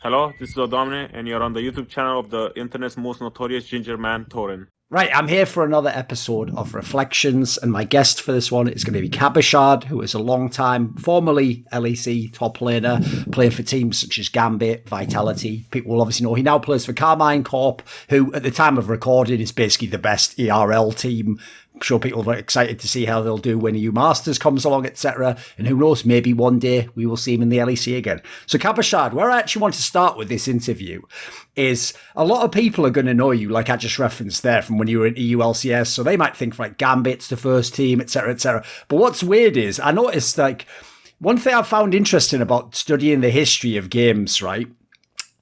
Hello, this is Odomne, and you're on the YouTube channel of the internet's most notorious ginger man, Thorin. Right, I'm here for another episode of Reflections, and my guest for this one is going to be Cabochard, who is a long-time, formerly LEC top laner, playing for teams such as Gambit, Vitality. People will obviously know he now plays for Karmine Corp, who at the time of recording is basically the best ERL team. I'm sure people are excited to see how they'll do when EU Masters comes along, etc. And who knows, maybe one day we will see him in the LEC again. So Cabochard, where I actually want to start with this interview is a lot of people are going to know you, like I just referenced there, from when you were in EU LCS. So they might think like Gambit's the first team, etc., etc. But what's weird is I noticed like one thing I found interesting about studying the history of games, right,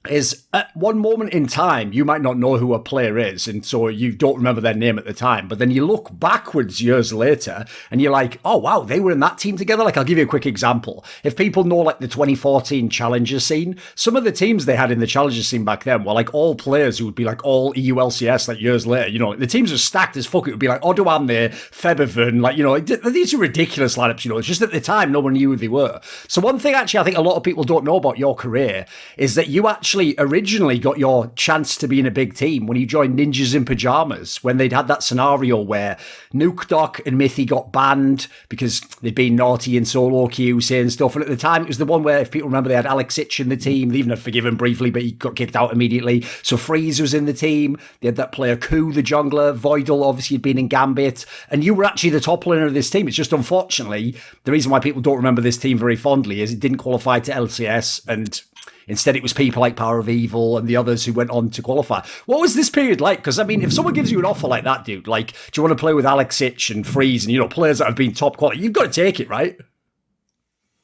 is at one moment in time, you might not know who a player is, and so you don't remember their name at the time. But then you look backwards years later, and you're like, oh, wow, they were in that team together? Like, I'll give you a quick example. If people know, like, the 2014 Challenger scene, some of the teams they had in the Challenger scene back then were, like, all players who would be, like, all EU LCS, like, years later. You know, the teams are stacked as fuck. It would be, like, Odoamne, Febivan, like, you know, these are ridiculous lineups, you know. It's just at the time, no one knew who they were. So one thing, actually, I think a lot of people don't know about your career is that you actually originally got your chance to be in a big team when you joined Ninjas in Pajamas, when they'd had that scenario where Nukeduck and Mithy got banned because they'd been naughty in solo queue saying stuff. And at the time, it was the one where, if people remember, they had Alex Sitch in the team. They even had Forgiven briefly, but he got kicked out immediately. So Freeze was in the team. They had that player Koo, the jungler. Voidal obviously had been in Gambit. And you were actually the top laner of this team. It's just, unfortunately, the reason why people don't remember this team very fondly is it didn't qualify to LCS, and instead, it was people like Power of Evil and the others who went on to qualify. What was this period like? Because, I mean, if someone gives you an offer like that, dude, like, do you want to play with Alex Sitch and Freeze and, you know, players that have been top quality, you've got to take it, right?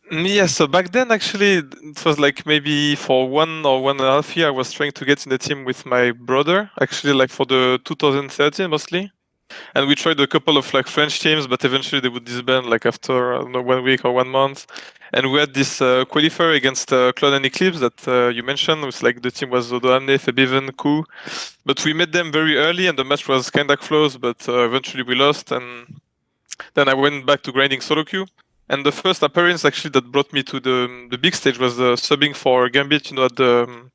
Yeah, so back then, actually, it was like maybe for 1.5 years, I was trying to get in the team with my brother, actually, like for the 2013 mostly. And we tried a couple of like French teams, but eventually they would disband like after, I don't know, 1 week or 1 month. And we had this qualifier against Cloud and Eclipse that you mentioned. It was like the team was Odoamne, Febiven, Koo. But we met them very early and the match was kind of close, but eventually we lost. And then I went back to grinding solo queue. And the first appearance actually that brought me to the big stage was subbing for Gambit, you know,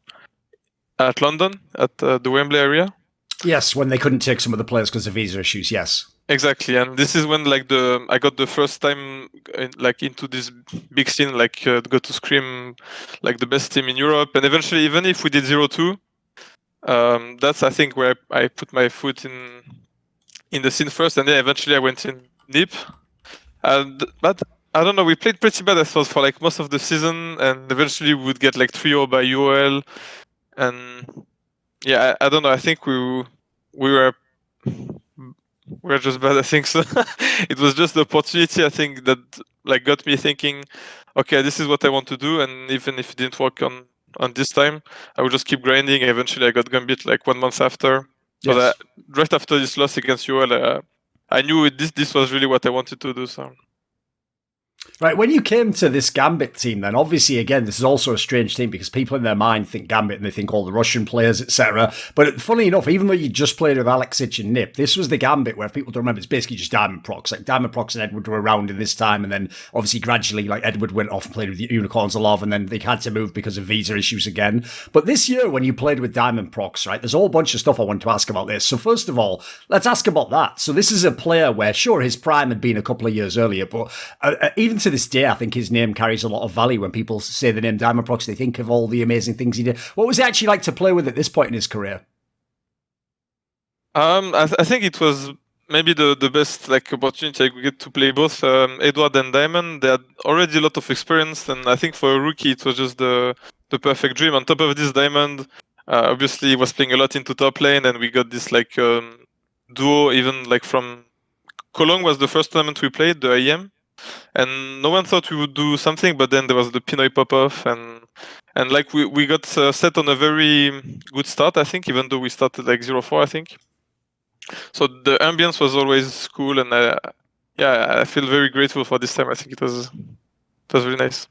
at London, at the Wembley area. Yes, when they couldn't take some of the players because of visa issues, yes. Exactly, and this is when like I got the first time like into this big scene, like got to scream like the best team in Europe, and eventually even if we did 0-2, that's I think where I put my foot in the scene first, and then eventually I went in NIP. But I don't know, we played pretty bad, I thought, for like most of the season, and eventually we would get like 3-0 by UOL, and yeah, I don't know, I think we were just bad, I think. So it was just the opportunity, I think, that like got me thinking, okay, this is what I want to do, and even if it didn't work on this time, I would just keep grinding. Eventually I got Gambit like 1 month after. So Yes. right after this loss against UOL, I knew this was really what I wanted to do. So Right, when you came to this Gambit team, then obviously, again, this is also a strange team because people in their mind think Gambit and they think all the Russian players, etc. But funny enough, even though you just played with Alex Sitch and Nip, this was the Gambit where, if people don't remember, it's basically just Diamondprox. Like, Diamondprox and Edward were around in this time, and then obviously gradually, like, Edward went off and played with the Unicorns of Love, and then they had to move because of visa issues again. But this year, when you played with Diamondprox, right, there's a whole bunch of stuff I want to ask about this. So first of all, let's ask about that. So this is a player where, sure, his prime had been a couple of years earlier, but even to this day, I think his name carries a lot of value. When people say the name Diamondprox, they think of all the amazing things he did. What was it actually like to play with at this point in his career? I think it was maybe the best like opportunity I could get to play both Edward and Diamond. They had already a lot of experience, and I think for a rookie it was just the perfect dream. On top of this, Diamond obviously was playing a lot into top lane, and we got this like duo. Even like from Cologne was the first tournament we played, the IEM. And no one thought we would do something, but then there was the Pinoy pop-off, and like we got set on a very good start, I think, even though we started like 0-4, I think. So the ambience was always cool, and yeah, I feel very grateful for this time. I think it was really nice.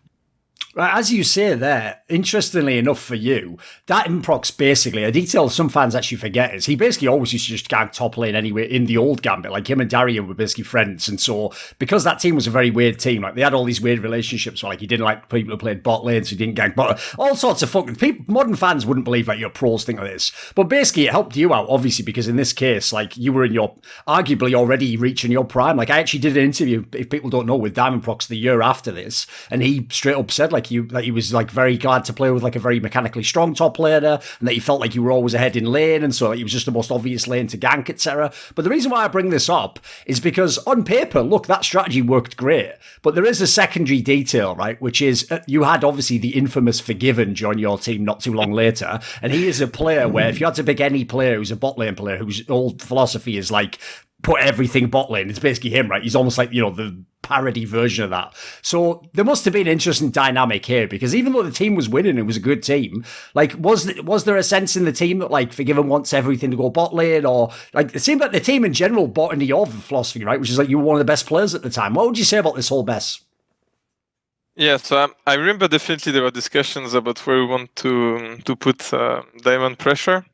As you say there, interestingly enough for you, Diamondprox basically, a detail some fans actually forget is he basically always used to just gank top lane anyway in the old Gambit. Like him and Darian were basically friends. And so because that team was a very weird team, like they had all these weird relationships where like he didn't like people who played bot lane, so he didn't gank bot. All sorts of fucking people, modern fans wouldn't believe like your pros think of this. But basically it helped you out, obviously, because in this case, like you were in your arguably already reaching your prime. Like I actually did an interview, if people don't know, with Diamondprox the year after this, and he straight up said like he was like very glad to play with like a very mechanically strong top laner, and that he felt like you were always ahead in lane, and so like, he was just the most obvious lane to gank, etc. But the reason why I bring this up is because on paper, look, that strategy worked great, but there is a secondary detail, right? Which is you had obviously the infamous Forgiven join your team not too long later, and he is a player where if you had to pick any player who's a bot lane player whose old philosophy is like put everything bot lane, it's basically him, right? He's almost like, you know, the parody version of that. So there must have been an interesting dynamic here, because even though the team was winning, it was a good team. Like, was there a sense in the team that like Forgiven wants everything to go bot lane, or like it seemed like the team in general bought into your philosophy, right? Which is like you were one of the best players at the time. What would you say about this whole mess? Yeah, so I remember definitely there were discussions about where we want to put Diamond Pressure.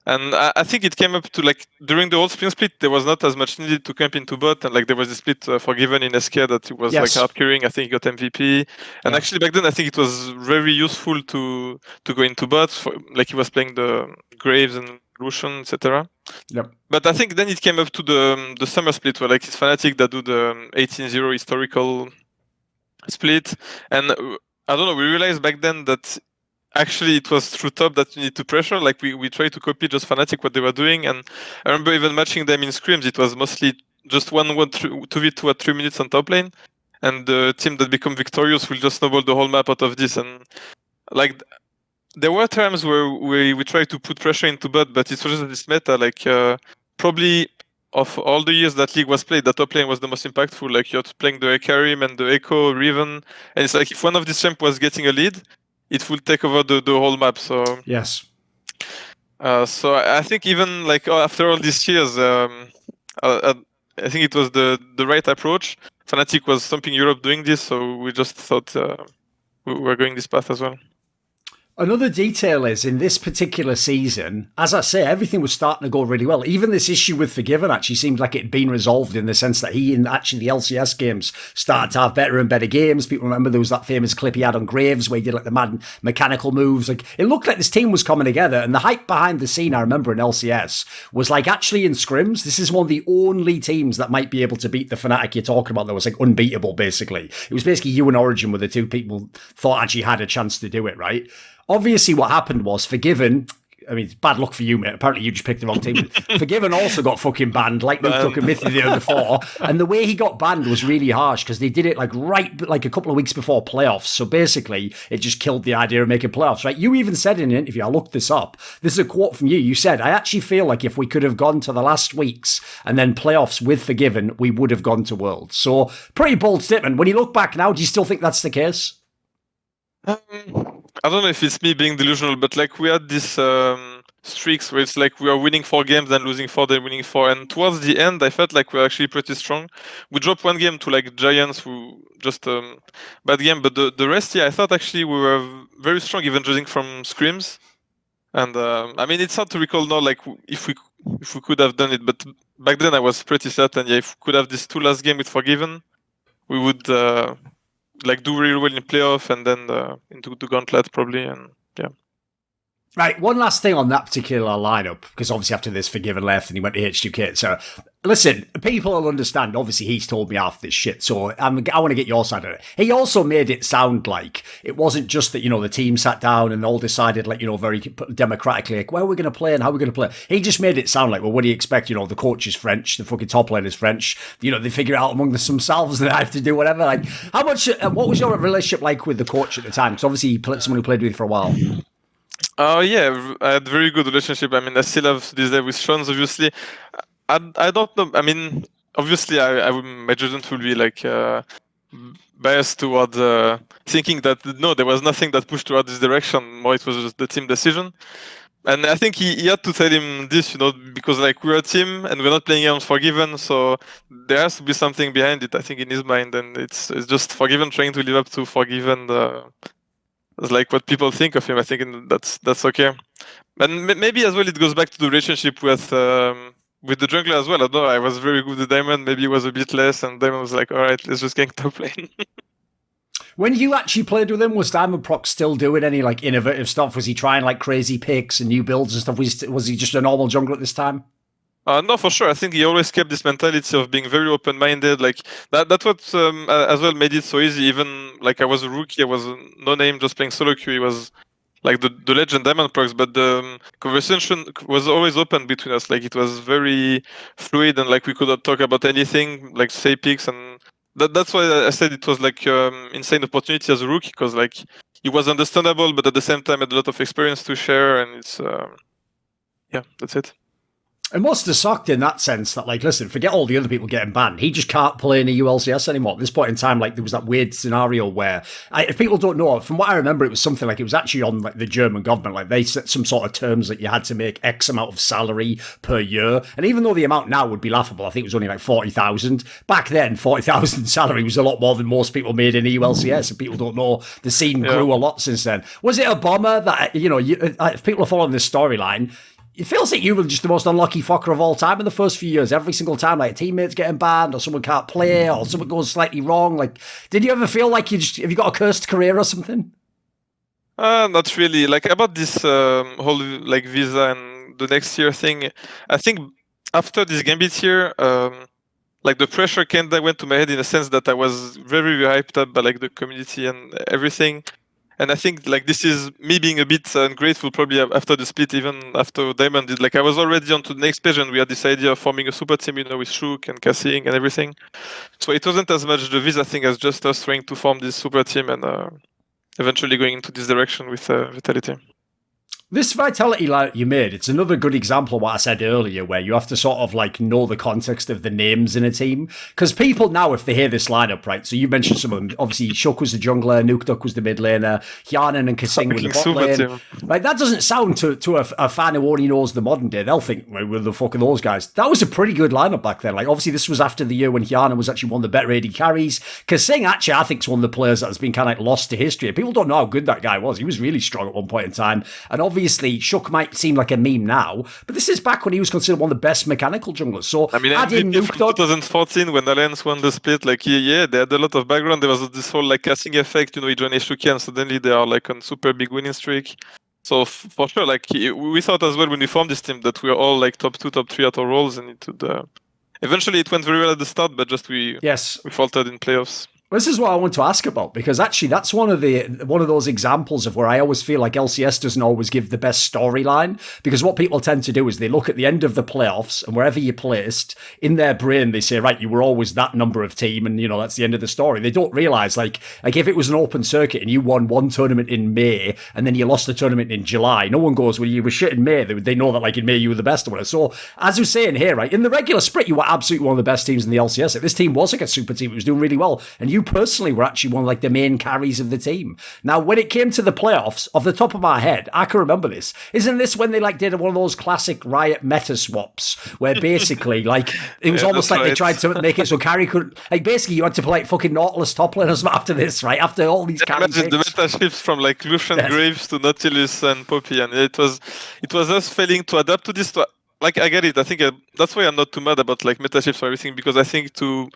And I think it came up to like during the old spring split, there was not as much needed to camp into bot, and like there was a split Forgiven in SK that it was like hard carrying. I think he got MVP, and actually back then I think it was very useful to go into bot. Like he was playing the Graves and Lucian, etc. Yep. But I think then it came up to the summer split where like it's Fnatic that do the 18-0 historical split, and I don't know. We realized back then that actually it was through top that you need to pressure. Like we tried to copy just Fnatic what they were doing, and I remember even matching them in scrims. It was mostly just 2v2 at 3 minutes on top lane, and the team that become victorious will just snowball the whole map out of this. And like there were times where we tried to put pressure into bot, but it was just this meta. Like probably of all the years that League was played, the top lane was the most impactful. Like you're playing the Karim and the Echo, Riven, and it's like if one of these champ was getting a lead, it will take over the whole map. So yes. So I think even like after all these years, I think it was the right approach. Fnatic was stomping Europe doing this, so we just thought we were going this path as well. Another detail is, in this particular season, as I say, everything was starting to go really well. Even this issue with Forgiven actually seemed like it had been resolved in the sense that he, in actually the LCS games, started to have better and better games. People remember there was that famous clip he had on Graves where he did like the mad mechanical moves. Like it looked like this team was coming together, and the hype behind the scene, I remember in LCS, was like actually in scrims, this is one of the only teams that might be able to beat the Fnatic you're talking about that was like unbeatable, basically. It was basically you and Origin were the two people thought actually had a chance to do it, right? Obviously, what happened was Forgiven. I mean, it's bad luck for you, mate. Apparently, you just picked the wrong team. Forgiven also got fucking banned, like Nukeduck and Mythy the year before. And the way he got banned was really harsh because they did it like a couple of weeks before playoffs. So basically, it just killed the idea of making playoffs, right? You even said in an interview, I looked this up. This is a quote from you. You said, "I actually feel like if we could have gone to the last weeks and then playoffs with Forgiven, we would have gone to Worlds." So pretty bold statement. When you look back now, do you still think that's the case? I don't know if it's me being delusional, but like we had this streaks where it's like we are winning 4 games and losing 4, then winning 4, and towards the end I felt like we're actually pretty strong. We dropped 1 game to like Giants, who just bad game, but the rest, yeah, I thought actually we were very strong, even judging from scrims. And I mean, it's hard to recall now, like if we could have done it, but back then I was pretty certain, yeah, if we could have this 2 last game with Forgiven, we would like do really well in playoff and then into the gauntlet probably, and yeah. Right, one last thing on that particular lineup, because obviously after this Forgiven left and he went to H2K. So listen, people will understand, obviously he's told me half this shit, so I want to get your side of it. He also made it sound like it wasn't just that, you know, the team sat down and all decided, like, you know, very democratically, like, where are we going to play and how are we going to play? He just made it sound like, well, what do you expect? You know, the coach is French, the fucking top lane is French, you know, they figure it out among themselves that I have to do whatever. Like, how much, what was your relationship like with the coach at the time? Because obviously he played someone who played with you for a while. Oh yeah, I had a very good relationship. I mean, I still have this day with Sean, obviously. I don't know. I mean, obviously, my judgment will be like biased toward thinking that no, there was nothing that pushed toward this direction. More, it was just the team decision. And I think he had to tell him this, because like we're a team and we're not playing on Forgiven, so there has to be something behind it. I think in his mind, and it's just Forgiven trying to live up to Forgiven. It's like what people think of him. I think that's okay. And maybe as well, it goes back to the relationship with the jungler as well. I don't know. I was very good with Diamond. Maybe it was a bit less, and Diamond was like, "All right, let's just gank top lane." When you actually played with him, was Diamondprox still doing any like innovative stuff? Was he trying like crazy picks and new builds and stuff? Was he just a normal jungler at this time? No, for sure. I think he always kept this mentality of being very open-minded. Like that's what as well made it so easy. Even like I was a rookie, I was no name, just playing solo queue. He was like the legend Diamondprox, but the conversation was always open between us. Like it was very fluid, and like we could talk about anything, like say picks, and that's why I said it was like insane opportunity as a rookie, because like he was understandable, but at the same time had a lot of experience to share, and it's yeah, that's it. It must have sucked in that sense that, like, listen, forget all the other people getting banned. He just can't play in a ULCS anymore. At this point in time, like, there was that weird scenario where, if people don't know, from what I remember, it was something like, it was actually on, like, the German government. Like, they set some sort of terms that you had to make X amount of salary per year. And even though the amount now would be laughable, I think it was only like 40,000. Back then, 40,000 salary was a lot more than most people made in a ULCS. And people don't know, the scene grew a lot since then. Was it a bomber that, if people are following this storyline, it feels like you were just the most unlucky fucker of all time in the first few years. Every single time, like, a teammate's getting banned, or someone can't play, or something goes slightly wrong. Like, did you ever feel like have you got a cursed career or something? Not really. Like about this whole like visa and the next year thing, I think after this Gambit year, like the pressure kind of went to my head in a sense that I was very, very hyped up by like the community and everything. And I think like this is me being a bit ungrateful probably after the split, even after Diamond did. Like I was already on to the next page, and we had this idea of forming a super team, with Shook and Cassing and everything. So it wasn't as much the visa thing as just us trying to form this super team and eventually going into this direction with Vitality. This Vitality line you made, it's another good example of what I said earlier, where you have to sort of like know the context of the names in a team. Because people now, if they hear this lineup, right, so you mentioned some of them, obviously Shook was the jungler, Nukeduck was the mid laner, Hyanan and Cassing were the bot lane. Like, that doesn't sound to a fan who only knows the modern day. They'll think, well, where the fuck are those guys? That was a pretty good lineup back then. Like, obviously this was after the year when Hyanan was actually one of the better AD carries. Cassing, actually, I think is one of the players that has been kind of like lost to history. People don't know how good that guy was. He was really strong at one point in time. And obviously Shook might seem like a meme now, but this is back when he was considered one of the best mechanical junglers. So I mean, MVP from 2014 when Alliance won the split, like they had a lot of background. There was this whole like casting effect, he joined Jiizuke and suddenly they are like on super big winning streak. So for sure, like we thought as well when we formed this team that we were all like top 2, top 3 at our roles, and eventually it went very well at the start, but just we faltered in playoffs. This is what I want to ask about, because actually that's one of those examples of where I always feel like LCS doesn't always give the best storyline, because what people tend to do is they look at the end of the playoffs and wherever you placed, in their brain they say, right, you were always that number of team, and that's the end of the story. They don't realise like if it was an open circuit and you won one tournament in May and then you lost the tournament in July, no one goes, well, you were shit in May. They know that like in May you were the best or whatever. So as we're saying here, right, in the regular split you were absolutely one of the best teams in the LCS. Like, this team was like a super team. It was doing really well, and you personally were actually one of like the main carries of the team. Now, when it came to the playoffs, off the top of my head, I can remember this. Isn't this when they like did one of those classic Riot meta swaps, where basically like it was almost like they tried to make it so carry could like basically you had to play like fucking Nautilus top laners after this, right? After all these carry imagine the meta shifts from like Lucian Graves to Nautilus and Poppy, and it was us failing to adapt to this. Like I get it. I think that's why I'm not too mad about like meta shifts or everything, because I think to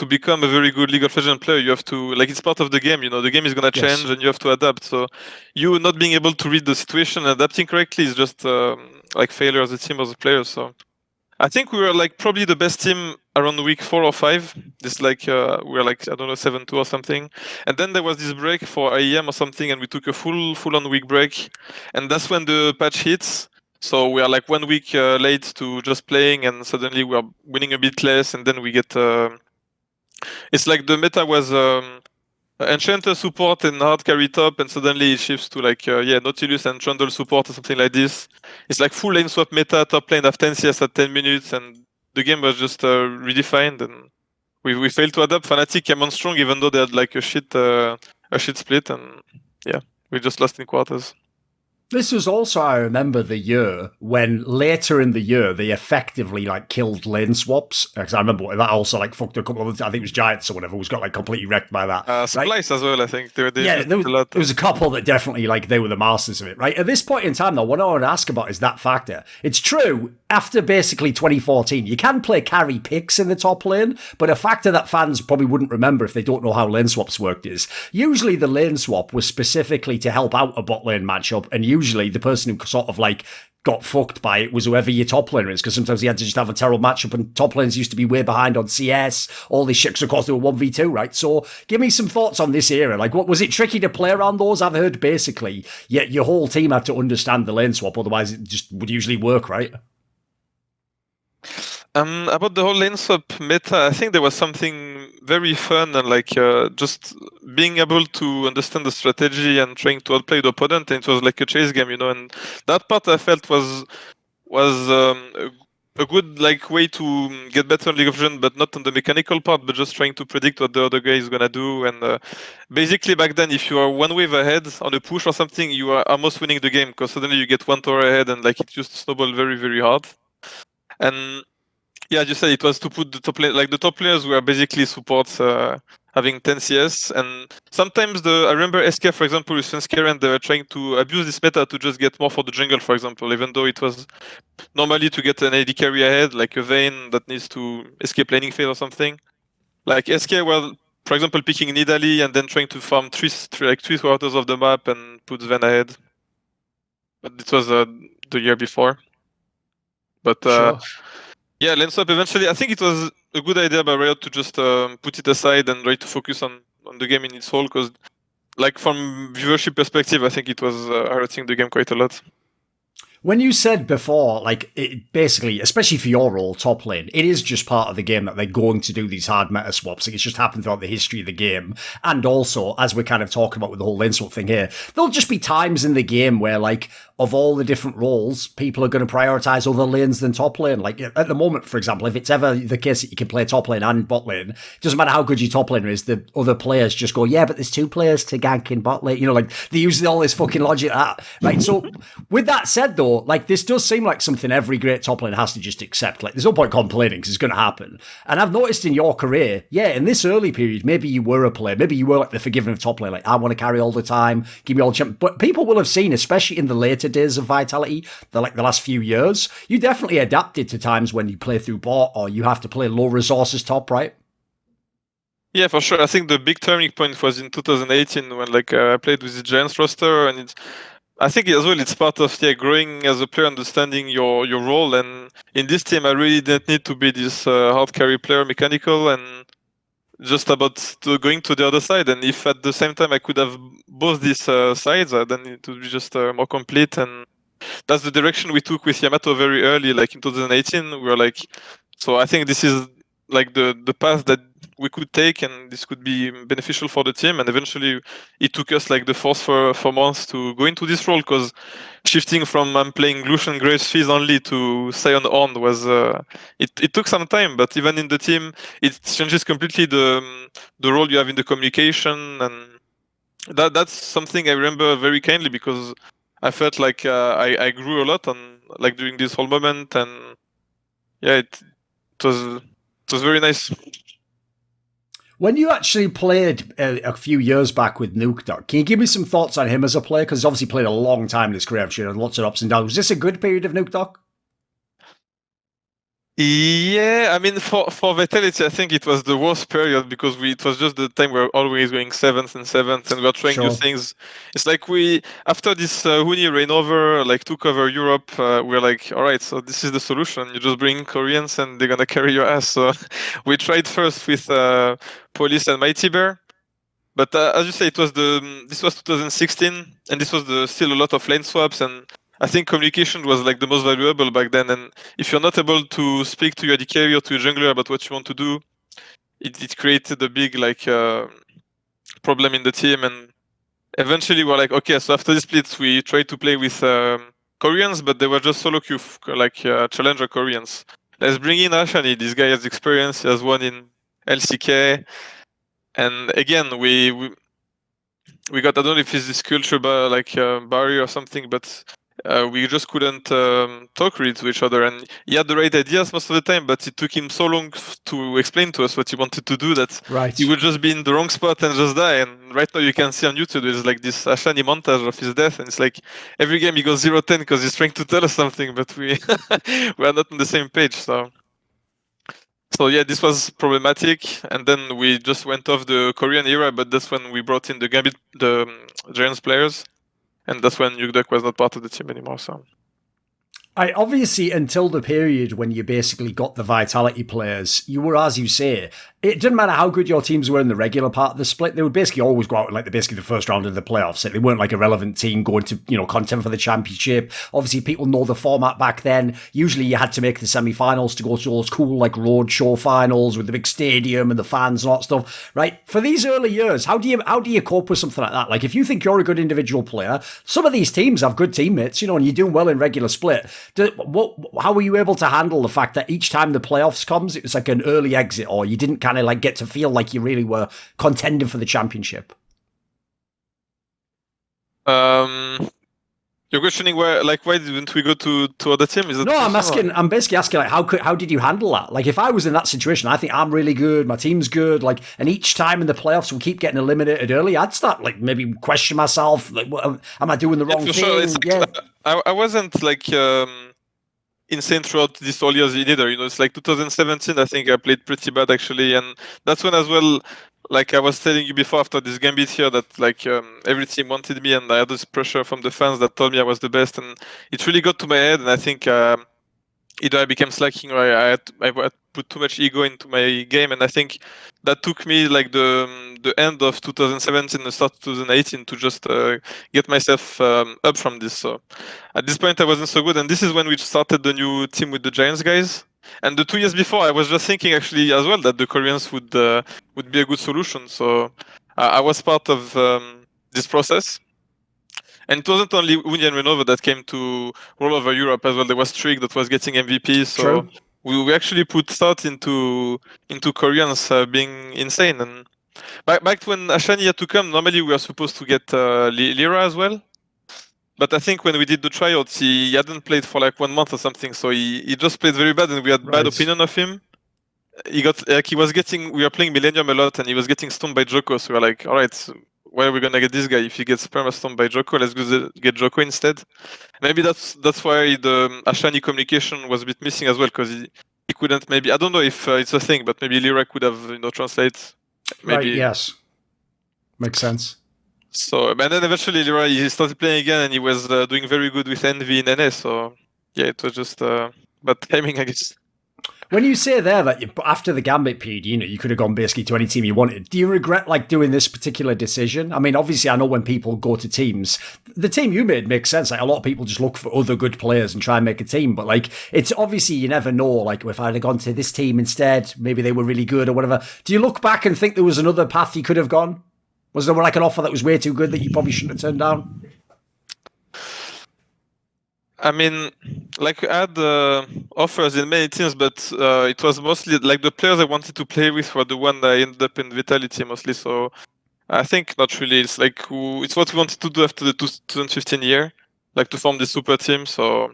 become a very good League of Legends player, you have to, like, it's part of the game, the game is going to change and you have to adapt. So you not being able to read the situation and adapting correctly is just like failure as a team, as a player. So I think we were like probably the best team around week 4 or 5. This like, we were like, I don't know, 7-2 or something. And then there was this break for IEM or something, and we took a full-on week break. And that's when the patch hits. So we are like 1 week late to just playing, and suddenly we are winning a bit less, and then we get... it's like the meta was Enchanter support and hard carry top, and suddenly it shifts to like Nautilus and Trundle support or something like this. It's like full lane swap meta, top lane have 10 CS at 10 minutes, and the game was just redefined, and we failed to adapt. Fnatic came on strong even though they had like a shit split, and we just lost in quarters. This was also, I remember, the year when later in the year they effectively like killed lane swaps. Because I remember that also like fucked a couple of, I think it was Giants or whatever, was got like completely wrecked by that. Splice as well, I think. They Yeah, there a lot. was a couple that definitely like they were the masters of it, right? At this point in time, though, what I want to ask about is that factor. It's true, after basically 2014, you can play carry picks in the top lane, but a factor that fans probably wouldn't remember if they don't know how lane swaps worked is usually the lane swap was specifically to help out a bot lane matchup, and usually the person who sort of like got fucked by it was whoever your top laner is, because sometimes he had to just have a terrible matchup, and top lanes used to be way behind on CS, all these shit, 'cause of course they were 1v2, right? So give me some thoughts on this era. Like, what was it tricky to play around those? I've heard basically your whole team had to understand the lane swap, otherwise it just would usually work, right? About the whole lane swap meta, I think there was something very fun and like just being able to understand the strategy and trying to outplay the opponent. And it was like a chase game, you know. And that part I felt was a good like way to get better on League of Legends, but not on the mechanical part, but just trying to predict what the other guy is gonna do. And basically back then, if you are one wave ahead on a push or something, you are almost winning the game, because suddenly you get one tower ahead, and like it just snowballed very, very hard. And yeah, as you said, it was to put the top like the top players were basically supports having 10 CS, and sometimes I remember SK, for example, with Svenskeren, they were trying to abuse this meta to just get more for the jungle, for example, even though it was normally to get an AD carry ahead, like a Vayne that needs to escape laning phase or something. Like SK were, for example, picking Nidalee and then trying to farm three quarters of the map and put Sven ahead. But it was the year before. But Sure. yeah, lane swap eventually, I think it was a good idea by Riot to just put it aside and try to focus on the game in its whole, because like from viewership perspective, I think it was hurting the game quite a lot. When you said before, like, it basically, especially for your role, top lane, it is just part of the game that they're going to do these hard meta swaps. Like, it's just happened throughout the history of the game. And also, as we're kind of talking about with the whole lane swap thing here, there'll just be times in the game where, like, of all the different roles, people are going to prioritize other lanes than top lane. Like, at the moment, for example, if it's ever the case that you can play top lane and bot lane, it doesn't matter how good your top laner is, the other players just go, yeah, but there's two players to gank in bot lane. You know, like, they use all this fucking logic like that. Right, so with that said, though, like, this does seem like something every great top lane has to just accept. Like, there's no point complaining because it's going to happen. And I've noticed in your career, yeah, in this early period, maybe you were a player, maybe you were like the forgiven of top lane, like, I want to carry all the time, give me all the champ. But people will have seen, especially in the later days of Vitality, the last few years, you definitely adapted to times when you play through bot or you have to play low resources top, right? Yeah, for sure. I think the big turning point was in 2018 when like I played with the Giants roster, and I think as well it's part of growing as a player, understanding your role. And in this team, I really didn't need to be this hard carry player, mechanical, and just about going to the other side. And if at the same time I could have both these sides, then it would be just more complete. And that's the direction we took with Yamato very early, like in 2018. We were like, so I think this is like the path that we could take, and this could be beneficial for the team. And eventually it took us like the force for months to go into this role, because shifting from I'm playing Lucian Graves Fizz only to Sion On was it took some time, but even in the team it changes completely the role you have in the communication. And that's something I remember very kindly, because I felt like I grew a lot on like during this whole moment. And yeah, it was very nice. When you actually played a few years back with Nukeduck, can you give me some thoughts on him as a player? Because he's obviously played a long time in his career, I'm sure, and lots of ups and downs. Was this a good period of Nukeduck? Yeah, I mean, for Vitality, I think it was the worst period, because it was just the time we were always going 7th, and we were trying new things. It's like after this Huni reign over, like took over Europe, we're like, all right, so this is the solution. You just bring Koreans and they're gonna carry your ass. So we tried first with Police and Mighty Bear. But as you say, this was 2016, and this was still a lot of lane swaps, and I think communication was like the most valuable back then. And if you're not able to speak to your AD carry or to your jungler about what you want to do, it created a big like problem in the team. And eventually we're like, okay, so after the splits, we tried to play with Koreans, but they were just solo queue, like challenger Koreans. Let's bring in Ashani. This guy has experience. He has won in LCK. And again, we we got, I don't know if it's this culture barrier or something, but we just couldn't talk really to each other. And he had the right ideas most of the time, but it took him so long to explain to us what he wanted to do that he would just be in the wrong spot and just die. And right now you can see on YouTube there's like this Ashani montage of his death, and it's like every game he goes 0-10 because he's trying to tell us something, but we we are not on the same page. So yeah, this was problematic, and then we just went off the Korean era. But that's when we brought in the Gambit, the Giants players, and that's when Nukeduck was not part of the team anymore. So obviously, until the period when you basically got the Vitality players, you were, as you say, it didn't matter how good your teams were in the regular part of the split, they would basically always go out in basically the first round of the playoffs. They weren't like a relevant team going to, contend for the championship. Obviously, people know the format back then. Usually you had to make the semi-finals to go to those cool road show finals with the big stadium and the fans and all that stuff, right? For these early years, how do you cope with something like that? Like, if you think you're a good individual player, some of these teams have good teammates, and you're doing well in regular split. How were you able to handle the fact that each time the playoffs comes, it was like an early exit, or you didn't kind of get to feel like you really were contending for the championship? You're questioning why didn't we go to other teams? No, I'm basically asking how did you handle that? Like, if I was in that situation, I think I'm really good, my team's good, and each time in the playoffs we keep getting eliminated early, I'd start maybe question myself, am I doing the wrong thing? Sure. I wasn't insane throughout this all years either. It's like 2017, I think I played pretty bad actually, and that's when as well, like I was telling you before after this Gambit here, that every team wanted me, and I had this pressure from the fans that told me I was the best, and it really got to my head, and I think either I became slacking or I had put too much ego into my game, and I think that took me the end of 2017 and start 2018 to just get myself up from this. So at this point I wasn't so good, and this is when we started the new team with the Giants guys. And the 2 years before, I was just thinking actually as well that the Koreans would be a good solution. So I was part of this process. And it wasn't only Uni and Renova that came to roll over Europe as well. There was Trig that was getting MVP. So we actually put thought into Koreans being insane. And back when Ashani had to come, normally we were supposed to get Lira as well. But I think when we did the tryouts, he hadn't played for 1 month or something. So he just played very bad, and we had bad opinion of him. We were playing Millennium a lot, and he was getting stoned by Joko. So we were like, all right, where are we gonna get this guy? If he gets perma-stoned by Joko, let's get Joko instead. Maybe that's why the Ashani communication was a bit missing as well, because he couldn't. Maybe, I don't know if it's a thing, but maybe Lyra could have translate. Maybe. Right. Yes. Makes sense. So, and then eventually Lyra, he started playing again, and he was doing very good with Envy in NS. So yeah, it was just bad timing, I guess. When you say there that after the Gambit period, you could have gone basically to any team you wanted, do you regret doing this particular decision? I mean, obviously, I know when people go to teams, the team you made makes sense. A lot of people just look for other good players and try and make a team. But it's obviously you never know. If I'd have gone to this team instead, maybe they were really good or whatever. Do you look back and think there was another path you could have gone? Was there an offer that was way too good that you probably shouldn't have turned down? I mean, I had offers in many teams, but it was mostly the players I wanted to play with were the one that I ended up in Vitality mostly. So I think not really. It's it's what we wanted to do after the 2015 year, to form this super team. So,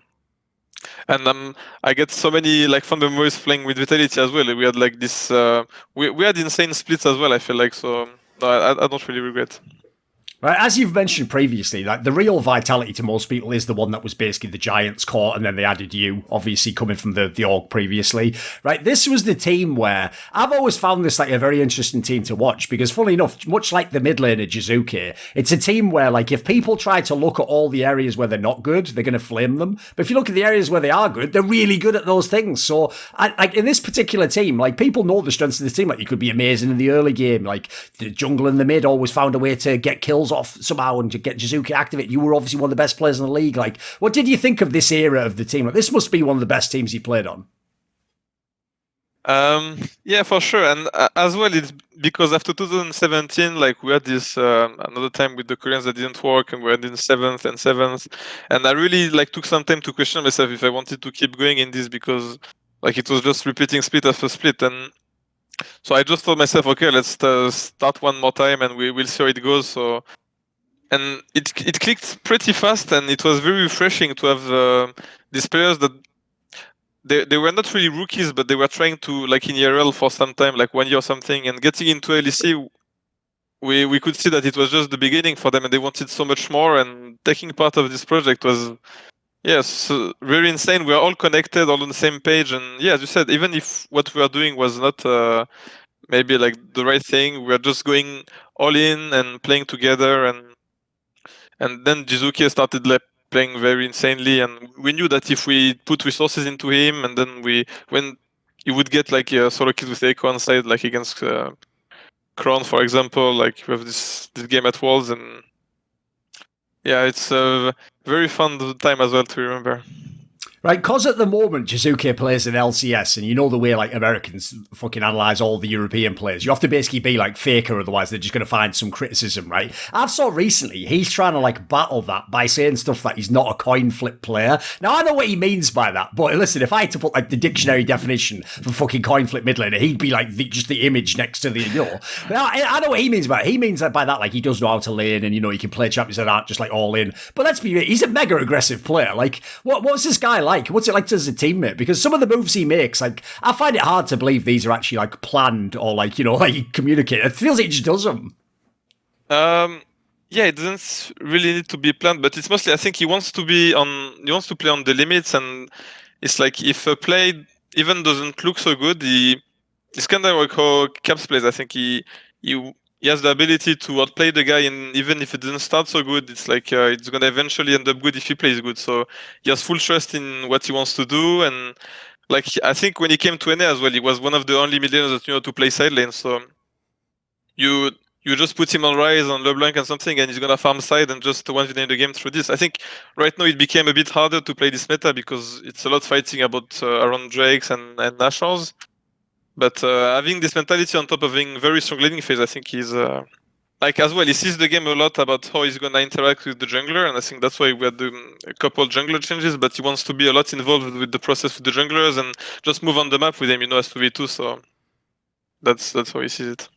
and I get so many fun memories playing with Vitality as well. We had this, we had insane splits as well. I feel like so. No, I don't really regret. Right, as you've mentioned previously, the real Vitality to most people is the one that was basically the Giants Corp, and then they added you, obviously coming from the org previously. Right, this was the team where I've always found this a very interesting team to watch, because funnily enough, much like the mid laner Jiizuke, it's a team where if people try to look at all the areas where they're not good, they're going to flame them. But if you look at the areas where they are good, they're really good at those things. So in this particular team, people know the strengths of the team. You could be amazing in the early game, the jungle and the mid always found a way to get kills off somehow and to get Jiizuke activate. You were obviously one of the best players in the league. What did you think of this era of the team? This must be one of the best teams you played on. Yeah, for sure. And as well, it's because after 2017, we had this another time with the Koreans that didn't work, and we had in 7th, and I really took some time to question myself if I wanted to keep going in this, because it was just repeating split after split. And so I just told myself, okay, let's start one more time and we'll see how it goes. So and it clicked pretty fast, and it was very refreshing to have these players that they were not really rookies, but they were trying to, like, in ERL for some time, like 1 year or something, and getting into LEC, we could see that it was just the beginning for them, and they wanted so much more. And taking part of this project was, yes, very insane. We are all connected, all on the same page, and yeah, as you said, even if what we are doing was not maybe like the right thing, we are just going all in and playing together, and then Jiizuke started playing very insanely, and we knew that if we put resources into him, and then when you would get like a solo kill with Echo on side, like against Crown, for example, like we have this game at Worlds, and yeah, it's a very fun time as well to remember. Right, because at the moment Jiizuke plays in LCS, and you know the way like Americans fucking analyse all the European players. You have to basically be like faker, otherwise they're just going to find some criticism, right? I've saw recently he's trying to like battle that by saying stuff that he's not a coin flip player. Now I know what he means by that, but listen, if I had to put like the dictionary definition for fucking coin flip mid laner, he'd be like just the image next to the But I know what he means by it. He means by that like he does know how to lane, and you know he can play champions that aren't just like all in. But let's be real, he's a mega aggressive player. Like what's this guy like? What's it like as a teammate? Because some of the moves he makes, like, I find it hard to believe these are actually like planned or like, you know, like communicated. It feels like he just does them. Yeah, it doesn't really need to be planned, but it's mostly, I think he wants to play on the limits, and it's like if a play even doesn't look so good, it's kind of like how Caps plays. I think he has the ability to outplay the guy, and even if it doesn't start so good, it's like it's gonna eventually end up good if he plays good. So he has full trust in what he wants to do, and like I think when he came to NA as well, he was one of the only mid laners that knew how to play side lane. So you just put him on Rise, on LeBlanc and something, and he's gonna farm side and just 1v9 the game through this. I think right now it became a bit harder to play this meta because it's a lot fighting about around Drakes and Nashors. But having this mentality on top of having very strong laning phase, I think he's like as well. He sees the game a lot about how he's gonna interact with the jungler, and I think that's why we had a couple jungler changes. But he wants to be a lot involved with the process with the junglers and just move on the map with them, you know, as 2v2. So that's how he sees it.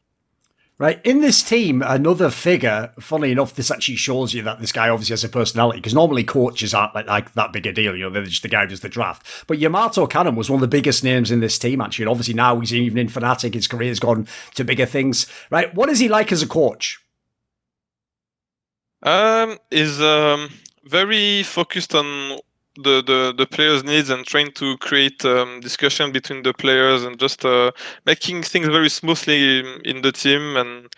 Right, in this team, another figure, funny enough, this actually shows you that this guy obviously has a personality, because normally coaches aren't like that big a deal, you know, they're just the guy who does the draft. But YamatoCannon was one of the biggest names in this team, actually, and obviously now he's even in Fnatic, his career's gone to bigger things. Right, what is he like as a coach? Is very focused on the players' needs and trying to create discussion between the players and just making things very smoothly in the team. And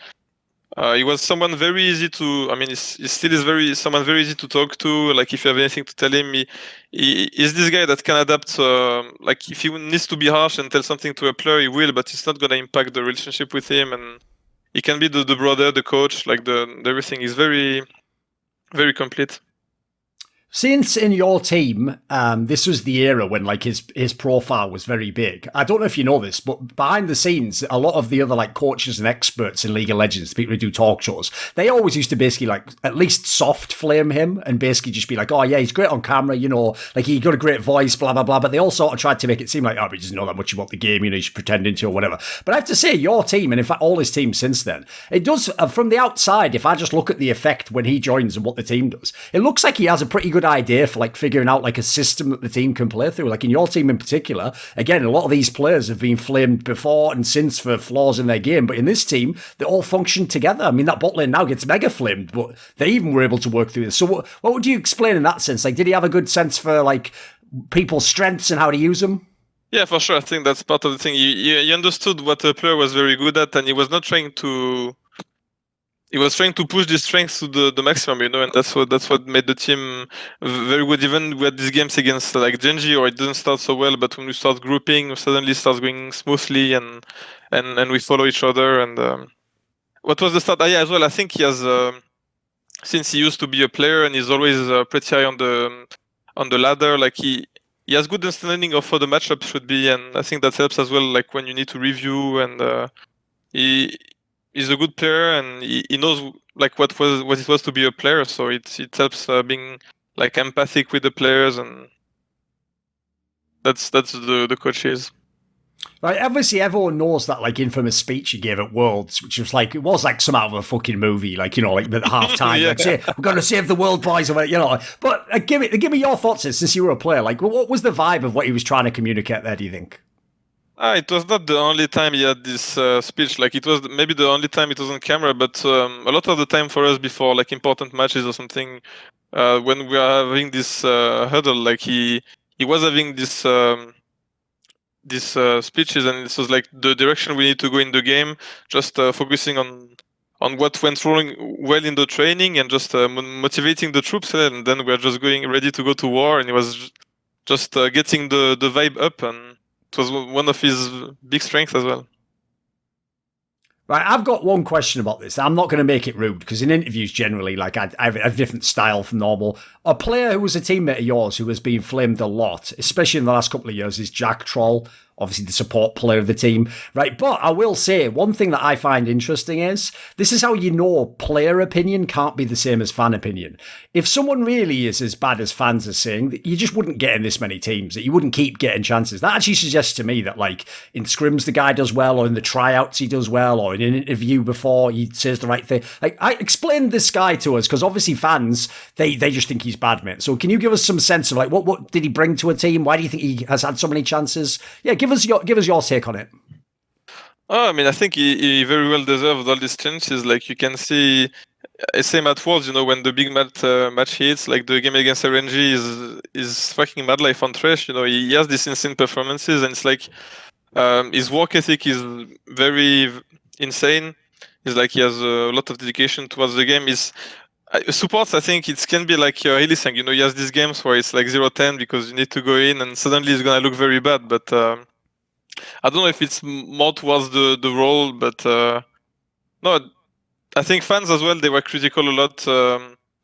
he was someone very easy to. I mean, he still is someone very easy to talk to. Like if you have anything to tell him, he is this guy that can adapt. Like if he needs to be harsh and tell something to a player, he will, but it's not gonna impact the relationship with him. And he can be the brother, the coach, like everything is very, very complete. Since in your team, this was the era when like his profile was very big. I don't know if you know this, but behind the scenes, a lot of the other like coaches and experts in League of Legends, people who do talk shows, they always used to basically like at least soft flame him and basically just be like, oh yeah, he's great on camera, you know, like he got a great voice, blah, blah, blah. But they all sort of tried to make it seem like, oh, he doesn't know that much about the game, you know, he's pretending to or whatever. But I have to say, your team, and in fact all his teams since then, it does, from the outside, if I just look at the effect when he joins and what the team does, it looks like he has a pretty good idea for like figuring out like a system that the team can play through. Like in your team in particular, again, a lot of these players have been flamed before and since for flaws in their game, but in this team, they all function together. I mean, that bot lane now gets mega flamed, but they even were able to work through this. So what would you explain in that sense? Like, did he have a good sense for like people's strengths and how to use them? Yeah, for sure. I think that's part of the thing. He understood what the player was very good at, and he was not trying to. He was trying to push the strengths to the maximum, you know, and that's what made the team very good. Even we had these games against like Genji, or it didn't start so well, but when we start grouping, suddenly it starts going smoothly, and we follow each other. And what was the start? Yeah, as well. I think he has since he used to be a player, and he's always pretty high on the ladder. Like he has good understanding of how the matchup should be, and I think that helps as well. Like when you need to review, and he's a good player, and he knows like what it was to be a player. So it helps being like empathic with the players, and that's the coach is. Right, obviously everyone knows that like infamous speech he gave at Worlds, which was like, it was like some out of a fucking movie, like, you know, like at half time, Yeah. like, say, we're going to save the world, boys, or, you know. But give me your thoughts, since you were a player. Like, what was the vibe of what he was trying to communicate there, do you think? It was not the only time he had this speech. Like, it was maybe the only time it was on camera, but a lot of the time for us before like important matches or something, when we are having this huddle, like he was having this these speeches, and this was like the direction we need to go in the game, just focusing on what went wrong well in the training, and just motivating the troops, and then we're just going ready to go to war. And it was just getting the vibe up, and it was one of his big strengths as well. Right, I've got one question about this. I'm not going to make it rude, because in interviews generally, like I have a different style from normal. A player who was a teammate of yours who has been flamed a lot, especially in the last couple of years, is Jactroll, obviously the support player of the team, right? But I will say, one thing that I find interesting is, this is how you know player opinion can't be the same as fan opinion. If someone really is as bad as fans are saying, you just wouldn't get in this many teams, that you wouldn't keep getting chances. That actually suggests to me that like in scrims the guy does well, or in the tryouts he does well, or in an interview before he says the right thing. Like, I explained this guy to us, because obviously fans, they just think he's bad, mate. So can you give us some sense of like, what did he bring to a team? Why do you think he has had so many chances? Yeah, give us your take on it. Oh, I mean, I think he very well deserved all these chances. Like, you can see, same at Worlds, you know, when the big match hits, like the game against RNG is fucking mad life on Thresh. You know, he has these insane performances, and it's like his work ethic is very insane. It's like he has a lot of dedication towards the game. Supports, I think it can be like Hilly saying, you know, he has these games where it's like 0-10 because you need to go in, and suddenly it's gonna look very bad. But I don't know if it's more towards the role, but no, I think fans as well, they were critical a lot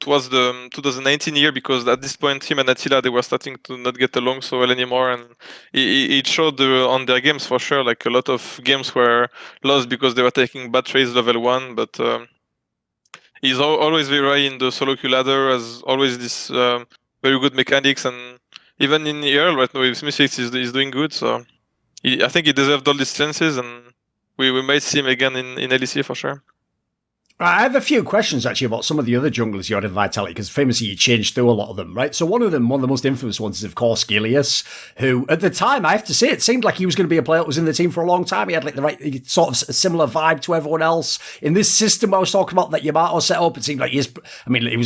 towards the 2019 year, because at this point him and Attila, they were starting to not get along so well anymore, and it showed on their games for sure. Like, a lot of games were lost because they were taking bad trades level 1, but he's always very high in the solo queue ladder, has always this very good mechanics, and even in ERL right now with Smithix he's doing good, so I think he deserved all these chances, and we might see him again in LEC for sure. I have a few questions actually about some of the other junglers you had in Vitality, because famously you changed through a lot of them, right? So one of the most infamous ones is, of course, Gilius, who at the time, I have to say, it seemed like he was going to be a player that was in the team for a long time. He had like the right sort of similar vibe to everyone else. In this system I was talking about that Yamato set up, it seemed like it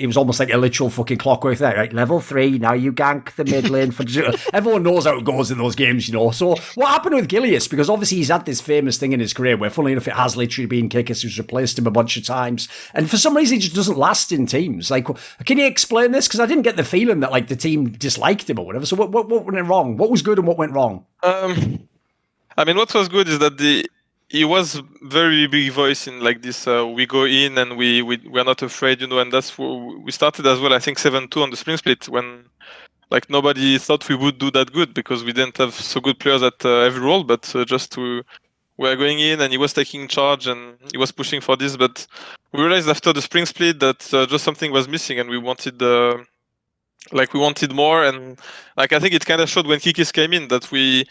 was almost like a literal fucking clockwork there, right? Level 3, now you gank the mid lane for everyone knows how it goes in those games, you know. So what happened with Gilius? Because obviously he's had this famous thing in his career where, funnily enough, it has literally been Kikis who's replaced him a bunch of times, and for some reason he just doesn't last in teams. Like, can you explain this? Because I didn't get the feeling that like the team disliked him or whatever. So what went wrong? What was good and what went wrong? I mean, what was good is that he was very big voice in like this. We go in and we're not afraid, you know. And that's where we started as well. I think 7-2 on the spring split, when like nobody thought we would do that good, because we didn't have so good players at every role, but just we were going in, and he was taking charge and he was pushing for this. But we realized after the spring split that just something was missing, and we wanted more. And like, I think it kind of showed when Kikis came in that we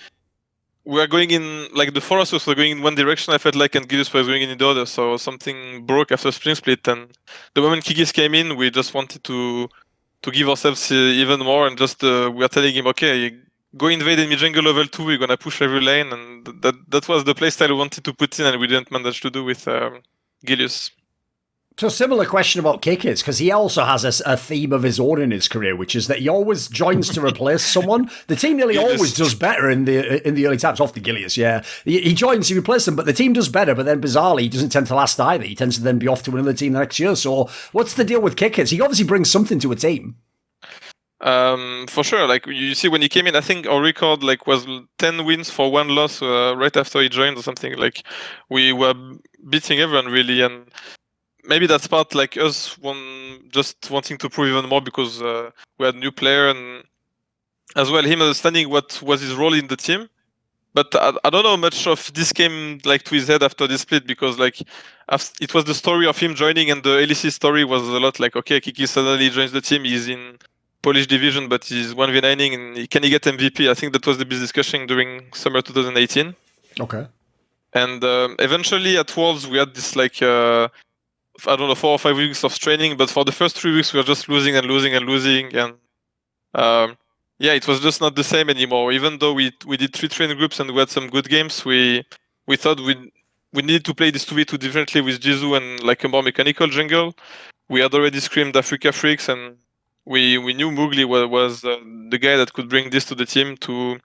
were going in, like the four of us were going in one direction, I felt like, and Gilius was going in the other. So something broke after spring split, and the moment Kikis came in, we just wanted to give ourselves even more, and just we are telling him, okay, go invade enemy jungle level 2, we're gonna push every lane, and that was the playstyle we wanted to put in, and we didn't manage to do with Gilius. So similar question about Kikis, because he also has a theme of his own in his career, which is that he always joins to replace someone. The team nearly always does better in the early times. Off the Gilius, yeah. He joins, he replaces them, but the team does better, but then bizarrely he doesn't tend to last either. He tends to then be off to another team the next year. So what's the deal with Kikis? He obviously brings something to a team. For sure, like you see when he came in, I think our record like was 10 wins for 1 loss right after he joined or something. Like, we were beating everyone really, and maybe that's part like us just wanting to prove even more, because we had a new player, and as well him understanding what was his role in the team. But I don't know much of this came like to his head after this split, because like it was the story of him joining, and the LEC story was a lot like, okay, Kiki suddenly joins the team, he's in Polish division, but he's 1v9ing, and can he get MVP? I think that was the big discussion during summer 2018. Okay. And eventually at Worlds, we had this like, I don't know, 4 or 5 weeks of training, but for the first 3 weeks, we were just losing and losing and losing. And yeah, it was just not the same anymore. Even though we did 3 training groups and we had some good games, we thought we needed to play this 2v2 differently with Jiizuke and like a more mechanical jungle. We had already screamed Africa Freaks, and we knew Mowgli was the guy that could bring this to the team to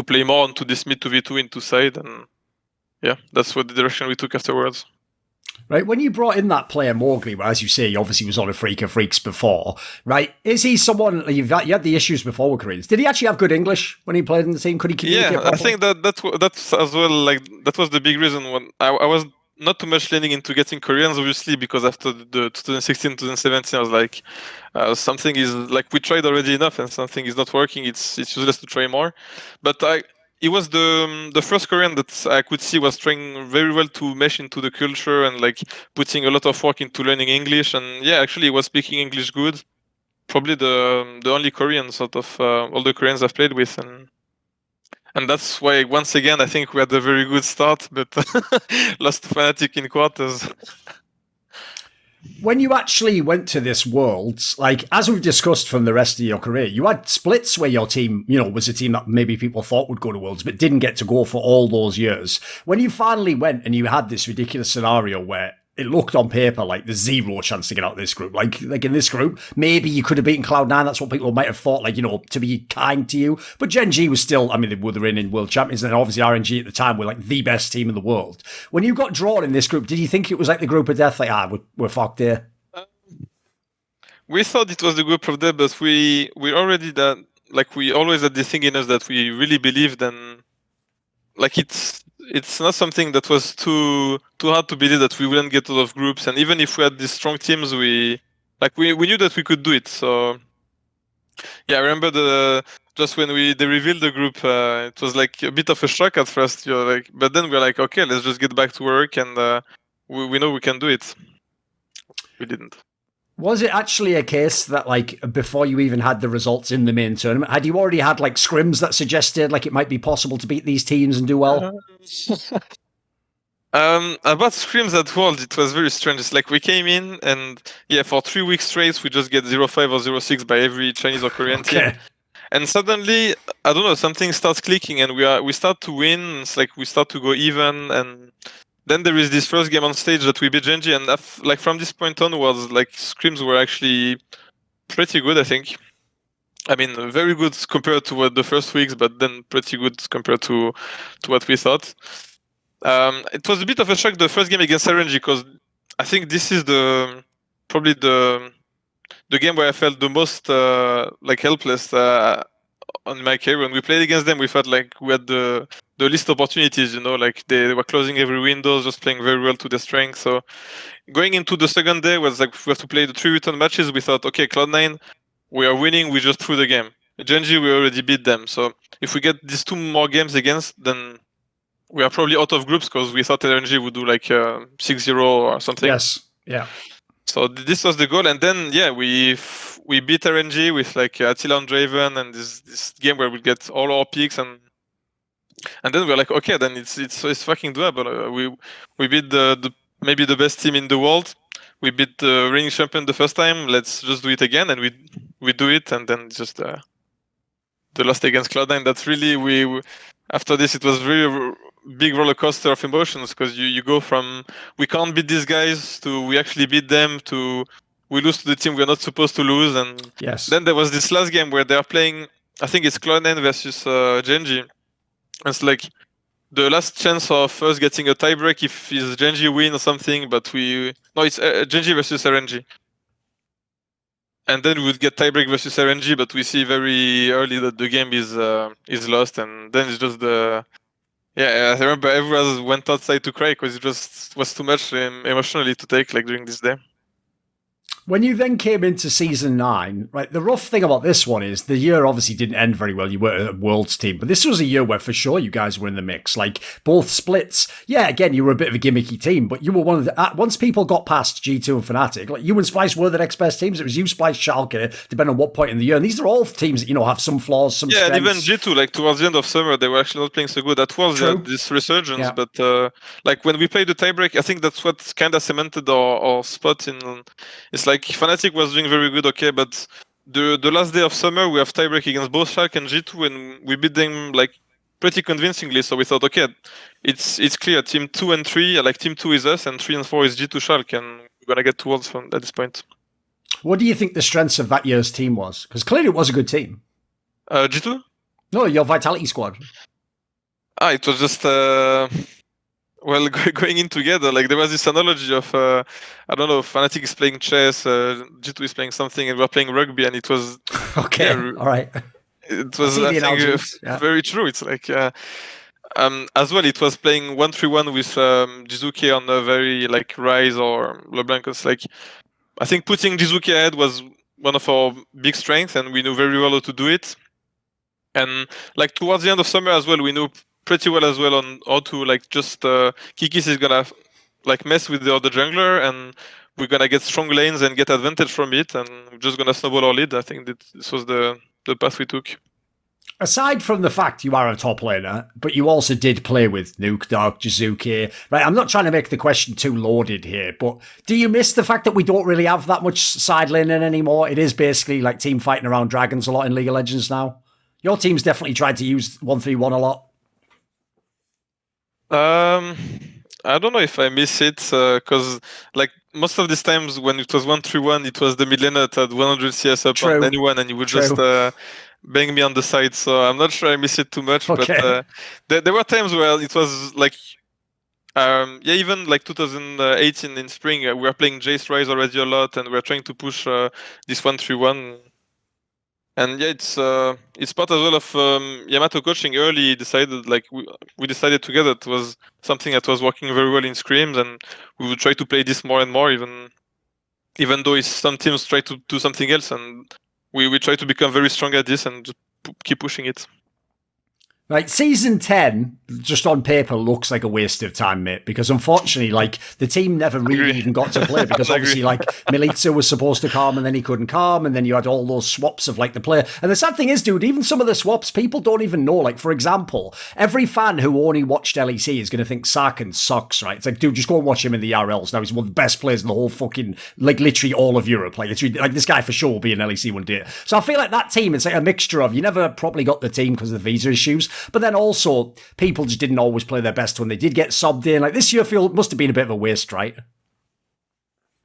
play more onto this mid 2v2 into side. And yeah, that's what the direction we took afterwards. Right, when you brought in that player Mowgli, as you say, he obviously was on Africa Freaks before, right? Is he someone, you had the issues before with Koreans. Did he actually have good English when he played in the team? Could he communicate properly? I think that's as well, like, that was the big reason when I was not too much leaning into getting Koreans, obviously, because after the 2016, 2017, I was like, something is, like, we tried already enough and something is not working. It's useless to try more. But he was the first Korean that I could see was trying very well to mesh into the culture and like putting a lot of work into learning English. And yeah, actually, he was speaking English good. Probably the only Korean sort of all the Koreans I've played with, and that's why once again I think we had a very good start, but lost to Fnatic in quarters. When you actually went to this Worlds, like, as we've discussed from the rest of your career, you had splits where your team, was a team that maybe people thought would go to Worlds, but didn't get to go for all those years. When you finally went and you had this ridiculous scenario where it looked on paper like there's zero chance to get out of this group. Like in this group, maybe you could have beaten Cloud9. That's what people might have thought, like, to be kind to you. But Gen G was still, I mean, they were the reigning world champions, and obviously RNG at the time were like the best team in the world. When you got drawn in this group, did you think it was like the group of death? Like, we're fucked here. We thought it was the group of death, but we already that, like, we always had this thing in us that we really believed, and like it's not something that was too hard to believe that we wouldn't get out of groups. And even if we had these strong teams, we knew that we could do it. So yeah, I remember just when they revealed the group, it was like a bit of a shock at first. But then we're like, okay, let's just get back to work, and we know we can do it. We didn't. Was it actually a case that, like, before you even had the results in the main tournament, had you already had, like, scrims that suggested, like, it might be possible to beat these teams and do well? About scrims at World, it was very strange. It's like we came in, and yeah, for 3 weeks straight, we just get 0-5 or 0-6 by every Chinese or Korean team. And suddenly, I don't know, something starts clicking, and we start to win. It's like we start to go even, and then there is this first game on stage that we beat Genji, and like from this point onwards, like, scrims were actually pretty good, I think. I mean, very good compared to the first weeks, but then pretty good compared to what we thought. It was a bit of a shock the first game against RNG, because I think this is probably the game where I felt the most like helpless on my career. When we played against them, we felt like we had the least opportunities, like they were closing every window, just playing very well to their strength. So going into the second day was like we have to play the 3 return matches. We thought, okay, Cloud9, we are winning, we just threw the game. Genji, we already beat them. So if we get these 2 more games against, then we are probably out of groups, because we thought RNG would do like 6-0 or something. Yes, yeah. So this was the goal, and then yeah, we beat RNG with like Attila on Draven, and this game where we get all our picks, and then we're like, okay, then it's fucking doable. We beat maybe the best team in the world. We beat the reigning champion the first time. Let's just do it again, and we do it, and then just the loss against Cloud9. That's really we after this, it was very big roller coaster of emotions, because you go from we can't beat these guys to we actually beat them to we lose to the team we're not supposed to lose. And yes, then there was this last game where they're playing, I think it's Cloud9 versus Genji. It's like the last chance of us getting a tiebreak if it's Genji win or something, but it's Genji versus RNG. And then we would get tiebreak versus RNG, but we see very early that the game is lost, and then it's just I remember everyone went outside to cry because it just was too much emotionally to take, like, during this day. When you then came into season 9, right, the rough thing about this one is the year obviously didn't end very well. You were a Worlds team, but this was a year where for sure you guys were in the mix. Like both splits, yeah, again, you were a bit of a gimmicky team, but you were one of the, once people got past G2 and Fnatic, like you and Splice were the next best teams. It was you, Splice, Schalke, depending on what point in the year. And these are all teams that, you know, have some flaws, some strengths. And even G2, like towards the end of summer, they were actually not playing so good. That was this resurgence, but like when we played the tiebreak, I think that's what kind of cemented our spot in. It's like Fnatic was doing very good, okay, but the last day of summer we have tiebreak against both Schalke and G2, and we beat them like pretty convincingly. So we thought, okay, it's clear. Team 2 and 3, like Team 2 is us, and 3 and 4 is G2 Schalke, and we're gonna get towards from at this point. What do you think the strengths of that year's team was? Because clearly it was a good team. G2? No, your Vitality squad. It was just well, going in together. Like there was this analogy of I don't know, Fnatic is playing chess, G2 is playing something, and we're playing rugby, and it was okay. All right. It was I think, very true. It's like as well. It was playing 1-3-1 with Jiizuke on a very like Rise or LeBlanc. It's like I think putting Jiizuke ahead was one of our big strengths, and we knew very well how to do it. And like towards the end of summer as well, we knew pretty well as well on how to like just Kikis is gonna like mess with the other jungler, and we're gonna get strong lanes and get advantage from it, and we're just gonna snowball our lead. I think that this was the path we took. Aside from the fact you are a top laner, but you also did play with Nukeduck, Jiizuke, right? I'm not trying to make the question too loaded here, but do you miss the fact that we don't really have that much side laning anymore? It is basically like team fighting around dragons a lot in League of Legends now. Your team's definitely tried to use 1-3-1 a lot. I don't know if I miss it, because like most of these times when it was 1-3-1, it was the mid laner that had 100 CS up on anyone, and you would just bang me on the side. So I'm not sure I miss it too much. Okay. But there were times where it was like, even like 2018 in spring, we were playing Jace Rise already a lot, and we were trying to push this 1-3-1. And yeah, it's part as well of Yamato coaching. Early decided, like we decided together, it was something that was working very well in scrims, and we would try to play this more and more, even though some teams try to do something else, and we try to become very strong at this and just keep pushing it. Right, season 10, just on paper, looks like a waste of time, mate, because unfortunately, like, the team never really even got to play, because obviously, like, Milica was supposed to calm, and then he couldn't calm, and then you had all those swaps of, like, the player. And the sad thing is, dude, even some of the swaps, people don't even know. Like, for example, every fan who only watched LEC is going to think Saken sucks, right? It's like, dude, just go and watch him in the ERLs. Now, he's one of the best players in the whole fucking, like, literally all of Europe. Like, this guy for sure will be in LEC one day. So I feel like that team, it's like a mixture of, you never properly got the team because of the visa issues, but then also, people just didn't always play their best when they did get subbed in. Like, this year must have been a bit of a waste, right?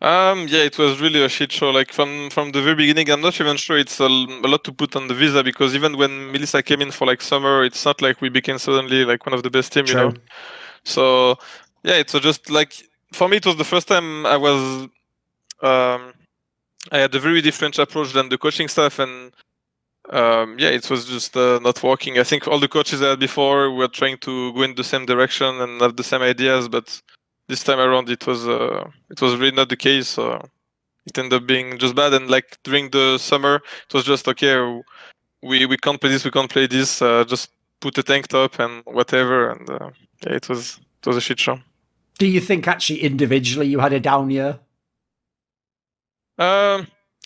Yeah, it was really a shit show. Like, from the very beginning, I'm not even sure it's a lot to put on the visa, because even when Milica came in for, like, summer, it's not like we became suddenly, like, one of the best teams, you know? So, yeah, it was just, like, for me, it was the first time I was... I had a very different approach than the coaching staff, and it was just not working. I think all the coaches I had before were trying to go in the same direction and have the same ideas, but this time around it was really not the case. So it ended up being just bad. And like during the summer, it was just okay. We can't play this. We can't play this. Just put a tank top and whatever. And it was a shit show. Do you think actually individually you had a down year?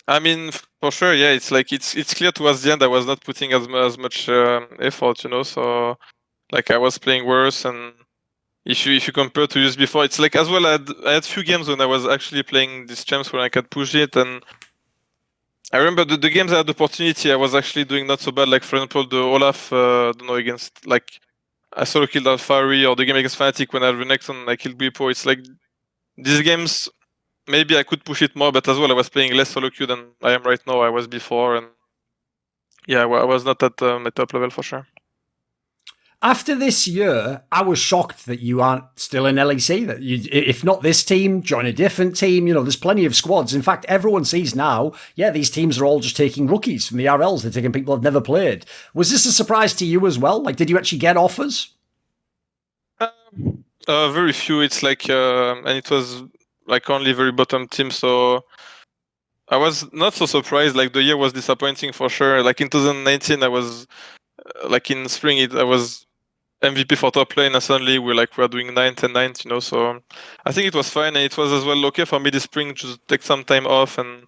I mean, for sure, yeah. It's like it's clear towards the end I was not putting as much effort, you know. So, like, I was playing worse, and if you compare to years before, it's like as well. I had few games when I was actually playing these champs when I could push it, and I remember the games I had the opportunity, I was actually doing not so bad. Like for example, the Olaf, I don't know, against like I solo killed Alfari, or the game against Fnatic when I renexed on I killed Bipo. It's like these games. Maybe I could push it more, but as well, I was playing less solo queue than I am right now. I was before, and yeah, I was not at my top level for sure. After this year, I was shocked that you aren't still in LEC. That you, if not this team, join a different team. You know, there's plenty of squads. In fact, everyone sees now, yeah, these teams are all just taking rookies from the RLs. They're taking people who've never played. Was this a surprise to you as well? Like, did you actually get offers? Very few. It's like, and it was like only very bottom team. So I was not so surprised. Like the year was disappointing for sure. Like in 2019, I was like in spring, I was MVP for top lane, and suddenly we're doing 9th and 9th, you know. So I think it was fine, and it was as well okay for me this spring to take some time off and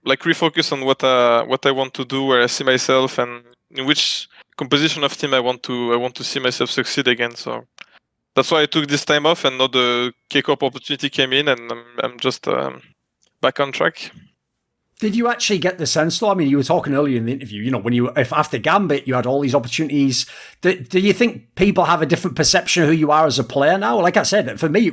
like refocus on what I want to do, where I see myself, and in which composition of team I want to see myself succeed again. So that's why I took this time off, and now the K-Corp opportunity came in, and I'm just back on track. Did you actually get the sense, though? I mean, you were talking earlier in the interview, you know, if after Gambit you had all these opportunities, do you think people have a different perception of who you are as a player now? Like I said, for me,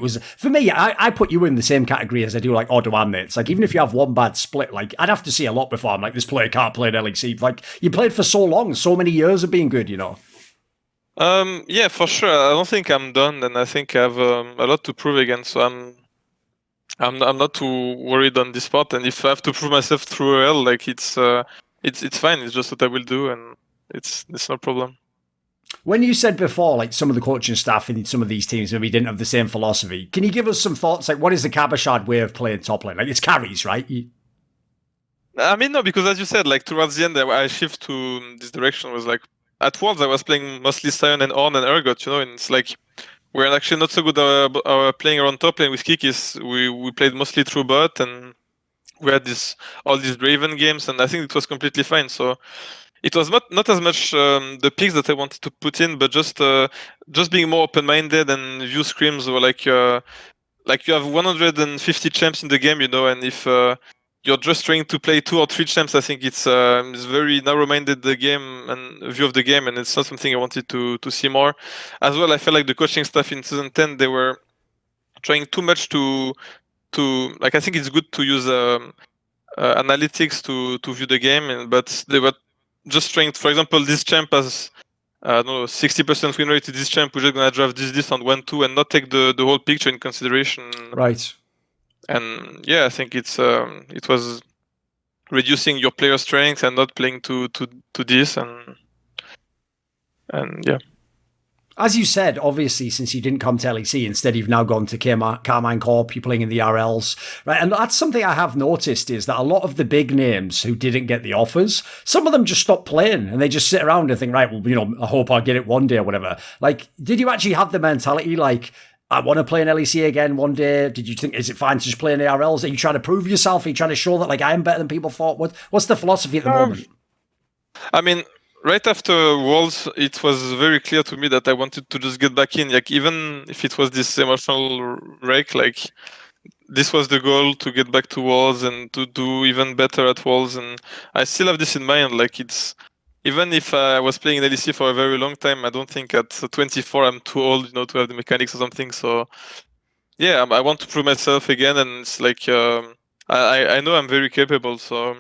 I put you in the same category as I do like Odoamne. It's like, even if you have one bad split, like I'd have to see a lot before I'm like, this player can't play at LEC. Like, you played for so long, so many years of being good, you know? Yeah, for sure. I don't think I'm done, and I think I have a lot to prove again. So I'm not too worried on this part, and if I have to prove myself through ERL, like it's fine. It's just what I will do, and it's no problem. When you said before, like some of the coaching staff in some of these teams maybe didn't have the same philosophy, can you give us some thoughts? Like, what is the Cabochard way of playing top lane? Like, it's carries, right? I mean, no, because as you said, like towards the end, I shift to this direction. Was like at Worlds, I was playing mostly Sion and Ornn and Urgot, you know, and it's like we're actually not so good playing around top lane with Kikis. We played mostly through bot, and we had all these Draven games, and I think it was completely fine. So it was not as much the picks that I wanted to put in, but just being more open-minded and view scrims, or like you have 150 champs in the game, you know, and if you're just trying to play 2 or 3 champs, I think it's very narrow-minded, the game and view of the game, and it's not something I wanted to see more. As well, I felt like the coaching staff in 2010, they were trying too much to like, I think it's good to use analytics to view the game, but they were just trying, for example, this champ has 60% win rate to this champ, we're just gonna draft this on 1-2 and not take the whole picture in consideration. Right. And yeah, I think it was reducing your player strength and not playing to this, and yeah. As you said, obviously, since you didn't come to LEC, instead you've now gone to Karmine Corp, you're playing in the ERLs, right? And that's something I have noticed, is that a lot of the big names who didn't get the offers, some of them just stop playing and they just sit around and think, right, well, you know, I hope I'll get it one day or whatever. Like, did you actually have the mentality, like, I want to play in LEC again one day? Did you think, is it fine to just play in the ERLs? Are you trying to prove yourself? Are you trying to show that, like, I am better than people thought? What's the philosophy at the moment? I mean, right after Worlds, it was very clear to me that I wanted to just get back in. Like, even if it was this emotional wreck, like, this was the goal, to get back to Worlds and to do even better at Worlds. And I still have this in mind. Like, it's, even if I was playing in LEC for a very long time, I don't think at 24 I'm too old, you know, to have the mechanics or something. So yeah, I want to prove myself again, and it's like I know I'm very capable. So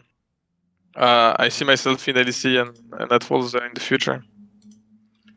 I see myself in LEC and at Worlds in the future.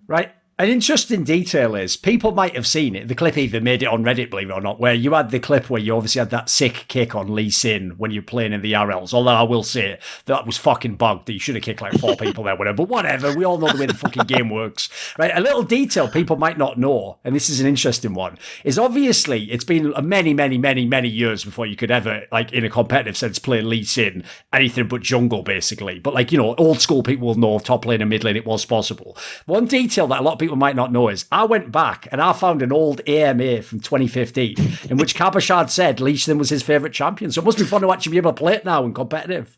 Right. An interesting detail is, people might have seen it, the clip even made it on Reddit, believe it or not, where you had the clip where you obviously had that sick kick on Lee Sin when you're playing in the RLs, although I will say that was fucking bugged, that you should have kicked like 4 people there, whatever, but whatever, we all know the way the fucking game works, right? A little detail people might not know, and this is an interesting one, is obviously it's been many years before you could ever, like, in a competitive sense, play Lee Sin, anything but jungle, basically, but like, you know, old school people will know top lane and mid lane it was possible. One detail that a lot of people might not know is, I went back and I found an old AMA from 2015 in which Cabochard said Lee Sin was his favourite champion. So it must be fun to actually be able to play it now in competitive.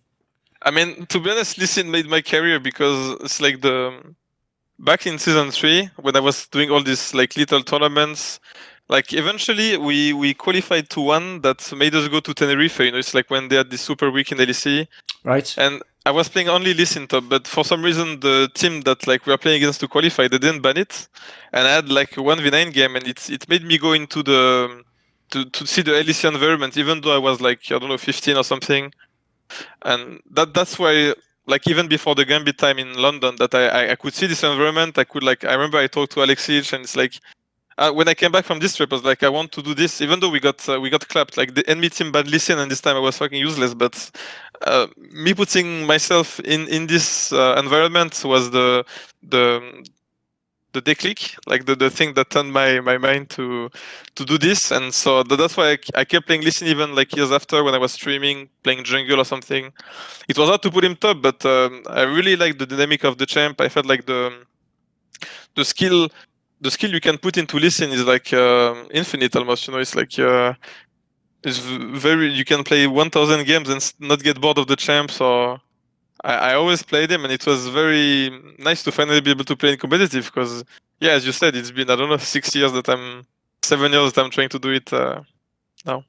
I mean, to be honest, Lee Sin made my career, because it's like back in season 3, when I was doing all these like little tournaments, like eventually we qualified to one that made us go to Tenerife. You know, it's like when they had this super week in LEC. Right. And I was playing only Lee Sin top, but for some reason the team that like we were playing against to qualify, they didn't ban it, and I had like a 1v9 game, and it made me go into the to see the LEC environment, even though I was like, I don't know, 15 or something, and that's why, like, even before the Gambit time in London, that I could see this environment. I could, like, I remember I talked to Alexich, and it's like, when I came back from this trip, I was like, I want to do this, even though we got clapped. Like, the enemy team banned Lee Sin, and this time I was fucking useless. But me putting myself in this environment was the declic, like the thing that turned my mind to do this. And so that's why I kept playing Lee Sin even like years after when I was streaming, playing jungle or something. It was hard to put him top, but I really liked the dynamic of the champ. I felt like the skill you can put into Lee Sin is like infinite almost. It's like it's you can play 1,000 games and not get bored of the champ. So I always played him, and it was very nice to finally be able to play in competitive because, yeah, as you said, it's been, I don't know, 7 years that I'm trying to do it now.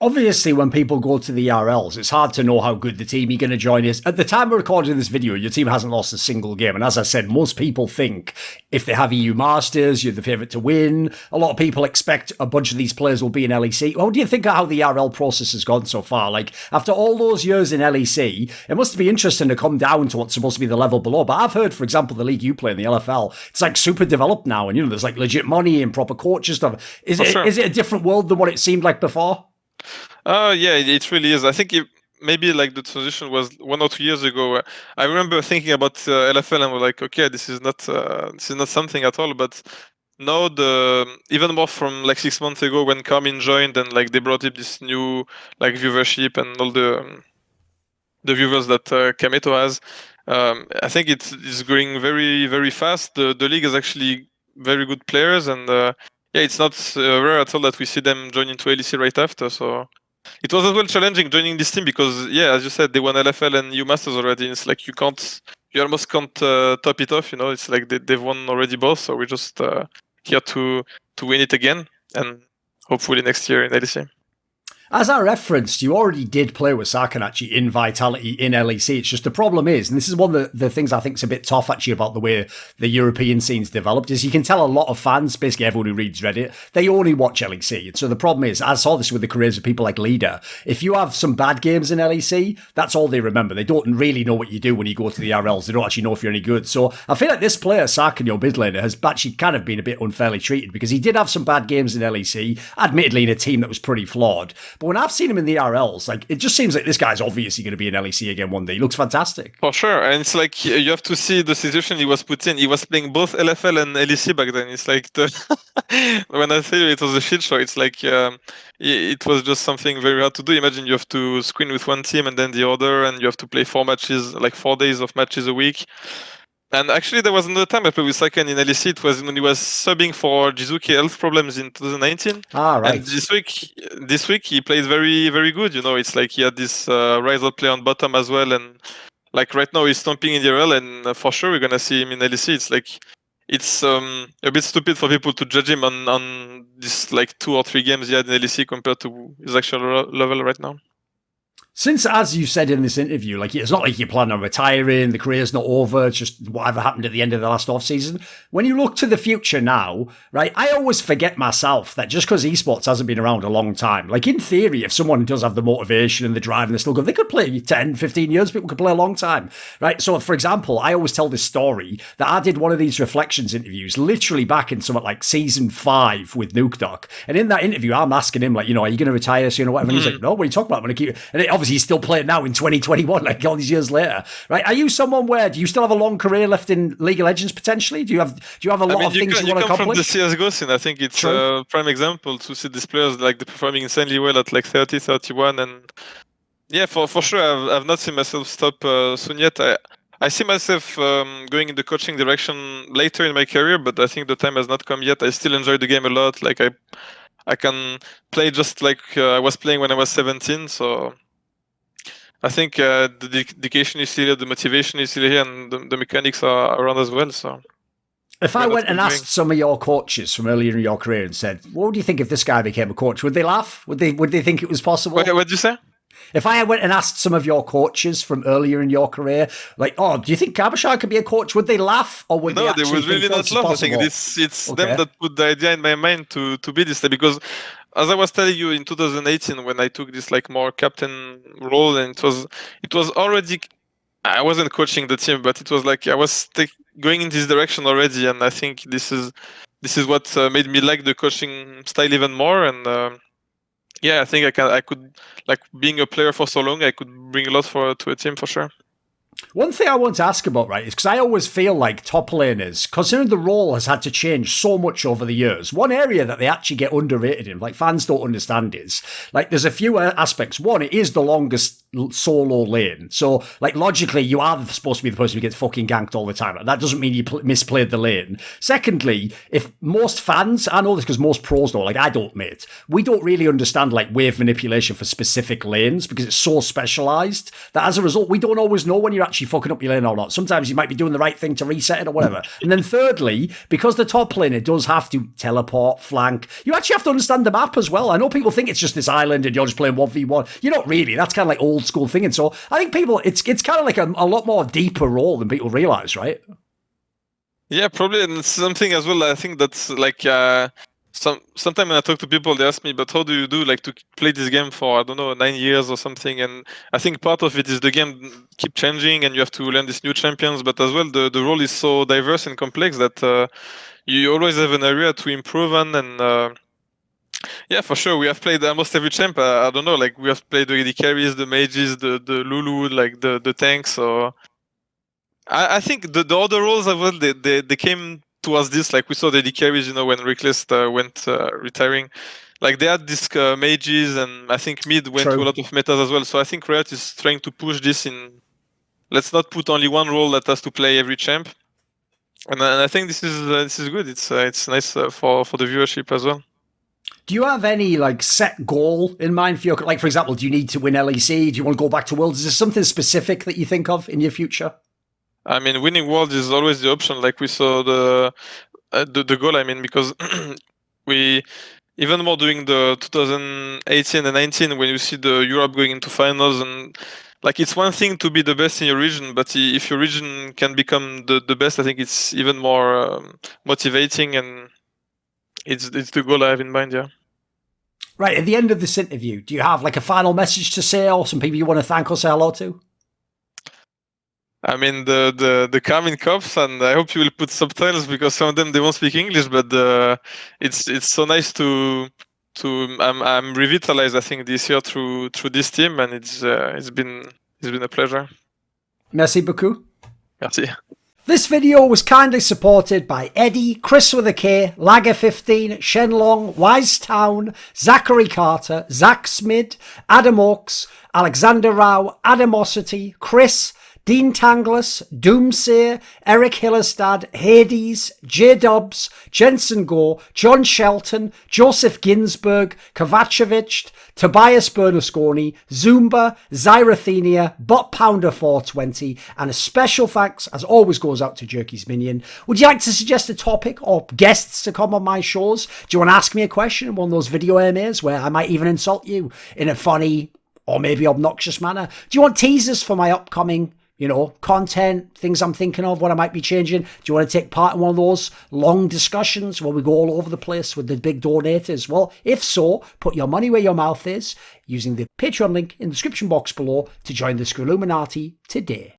Obviously, when people go to the ERLs, it's hard to know how good the team you're going to join is. At the time we're recording this video, your team hasn't lost a single game. And as I said, most people think if they have EU Masters, you're the favourite to win. A lot of people expect a bunch of these players will be in LEC. What do you think of how the ERL process has gone so far? Like, after all those years in LEC, it must be interesting to come down to what's supposed to be the level below. But I've heard, for example, the league you play in, the LFL, it's like super developed now. And, there's like legit money and proper coaches stuff. Is it a different world than what it seemed like before? Yeah, it really is. I think maybe like the transition was 1 or 2 years ago. I remember thinking about LFL and was like, okay, this is not something at all. But now even more from like 6 months ago when Karmine joined and like they brought up this new like viewership and all the viewers that Kameto has. I think it's growing very, very fast. The league is actually very good players, and it's not rare at all that we see them join into LEC right after. So it was as well challenging joining this team because, as you said, they won LFL and EU Masters already. It's like you almost can't top it off. It's like they've won already both. So we're just here to win it again, and hopefully next year in LEC. As I referenced, you already did play with Saken actually in Vitality in LEC. It's just the problem is, and this is one of the things I think is a bit tough actually about the way the European scene's developed, is you can tell a lot of fans, basically everyone who reads Reddit, they only watch LEC. And so the problem is, I saw this with the careers of people like Leader, if you have some bad games in LEC, that's all they remember. They don't really know what you do when you go to the RLs. They don't actually know if you're any good. So I feel like this player, Saken, your mid laner, has actually kind of been a bit unfairly treated because he did have some bad games in LEC, admittedly in a team that was pretty flawed. But when I've seen him in the RLs, like, it just seems like this guy's obviously going to be in LEC again one day. He looks fantastic. For sure. And it's like, you have to see the situation he was put in. He was playing both LFL and LEC back then. It's like, when I say it was a shit show, it's like, it was just something very hard to do. Imagine you have to screen with one team and then the other, and you have to play 4 matches, like 4 days of matches a week. And actually, there was another time I played with Saken in LEC. It was when he was subbing for Jiizuke health problems in 2019. Right. And this week he played very, very good. It's like he had this rise up play on bottom as well. And like right now he's stomping in the ERL, and for sure we're gonna see him in LEC. It's like it's a bit stupid for people to judge him on this like 2 or 3 games he had in LEC compared to his actual level right now. Since, as you said in this interview, like, it's not like you plan on retiring, the career's not over, it's just whatever happened at the end of the last off-season. When you look to the future now, right, I always forget myself that just because esports hasn't been around a long time, like, in theory, if someone does have the motivation and the drive and they're still good, they could play 10, 15 years, people could play a long time, right? So, for example, I always tell this story that I did one of these reflections interviews literally back in somewhat like season 5 with Nukeduck. And in that interview, I'm asking him, like, are you going to retire soon or whatever? And he's like, no, what are you talking about? I'm going to keep... And obviously he's still playing now in 2021, like all these years later, right? Are you someone where do you still have a long career left in League of Legends potentially? Do you have a lot of things you want to accomplish? From the CSGO scene, I think it's a prime example to see these players like they're performing insanely well at like 30, 31, and yeah, for sure, I've not seen myself stop soon yet. I see myself going in the coaching direction later in my career, but I think the time has not come yet. I still enjoy the game a lot. Like I can play just like I was playing when I was 17, so I think the dedication is still here, the motivation is still here, and the mechanics are around as well. So, if I went and asked some of your coaches from earlier in your career and said, "What would you think if this guy became a coach?" Would they laugh? Would they think it was possible? What did you say? If I went and asked some of your coaches from earlier in your career, like, "Oh, do you think Cabochard could be a coach?" Would they laugh, or would they actually would really not laugh. I think it's them that put the idea in my mind to be this, because as I was telling you in 2018 when I took this like more captain role, and it was already, I wasn't coaching the team, but it was like I was going in this direction already, and I think this is what made me like the coaching style even more. And I think I could, like, being a player for so long, I could bring a lot to a team for sure. One thing I want to ask about, right, is because I always feel like top laners, considering the role has had to change so much over the years, one area that they actually get underrated in, like fans don't understand is, like there's a few aspects. One, it is the longest solo lane. So, like logically, you are supposed to be the person who gets fucking ganked all the time. That doesn't mean you misplayed the lane. Secondly, if most fans, I know this because most pros don't, like I don't, mate, we don't really understand like wave manipulation for specific lanes because it's so specialized that as a result, we don't always know when you're actually fucking up your lane or not. Sometimes you might be doing the right thing to reset it or whatever. And then thirdly, because the top laner does have to teleport, flank, you actually have to understand the map as well. I know people think it's just this island and you're just playing 1v1. You're not really. That's kind of like old school thing. And so I think people, it's kind of like a lot more deeper role than people realize, right? Yeah, probably. And something as well, I think that's like, sometimes when I talk to people, they ask me, but how do you do like to play this game for, I don't know, 9 years or something? And I think part of it is the game keep changing and you have to learn these new champions, but as well, the role is so diverse and complex that you always have an area to improve on. And yeah, for sure, we have played almost every champ. I don't know, like we have played the carries, the mages, the Lulu, like the tanks. So I think the other roles as well, they came towards this, like we saw the AD carries, when Reckless went retiring, like they had this mages, and I think mid went to a lot of metas as well. So I think Riot is trying to push this in. Let's not put only one role that has to play every champ, and I think this is good. It's nice for the viewership as well. Do you have any like set goal in mind for your, like for example, do you need to win LEC? Do you want to go back to Worlds? Is there something specific that you think of in your future? I mean, winning Worlds is always the option. Like we saw the goal. I mean, because we even more doing the 2018 and 19 when you see the Europe going into finals, and like it's one thing to be the best in your region, but if your region can become the best, I think it's even more motivating, and it's the goal I have in mind. Yeah. Right, at the end of this interview, do you have like a final message to say, or some people you want to thank or say hello to? I mean the Karmine Corp, and I hope you will put subtitles because some of them they won't speak English, but it's so nice to I'm revitalized, I think, this year through this team, and it's been a pleasure. Merci beaucoup. Merci. This video was kindly supported by Eddie, Chris with a K, Lager15, Shenlong, Wisetown, Zachary Carter, Zach Smid, Adam Oaks, Alexander Rao, Adamosity, Chris, Dean Tanglis, Doomsayer, Eric Hillerstad, Hades, J Dobbs, Jensen Gore, John Shelton, Joseph Ginsberg, Kovacevic, Tobias Bernasconi, Zumba, Zyrathenia, Bot Pounder 420, and a special thanks, as always, goes out to Jerky's Minion. Would you like to suggest a topic or guests to come on my shows? Do you want to ask me a question in one of those video AMAs where I might even insult you in a funny or maybe obnoxious manner? Do you want teasers for my upcoming content, things I'm thinking of, what I might be changing? Do you want to take part in one of those long discussions where we go all over the place with the big donators? Well, if so, put your money where your mouth is using the Patreon link in the description box below to join the Screwluminati today.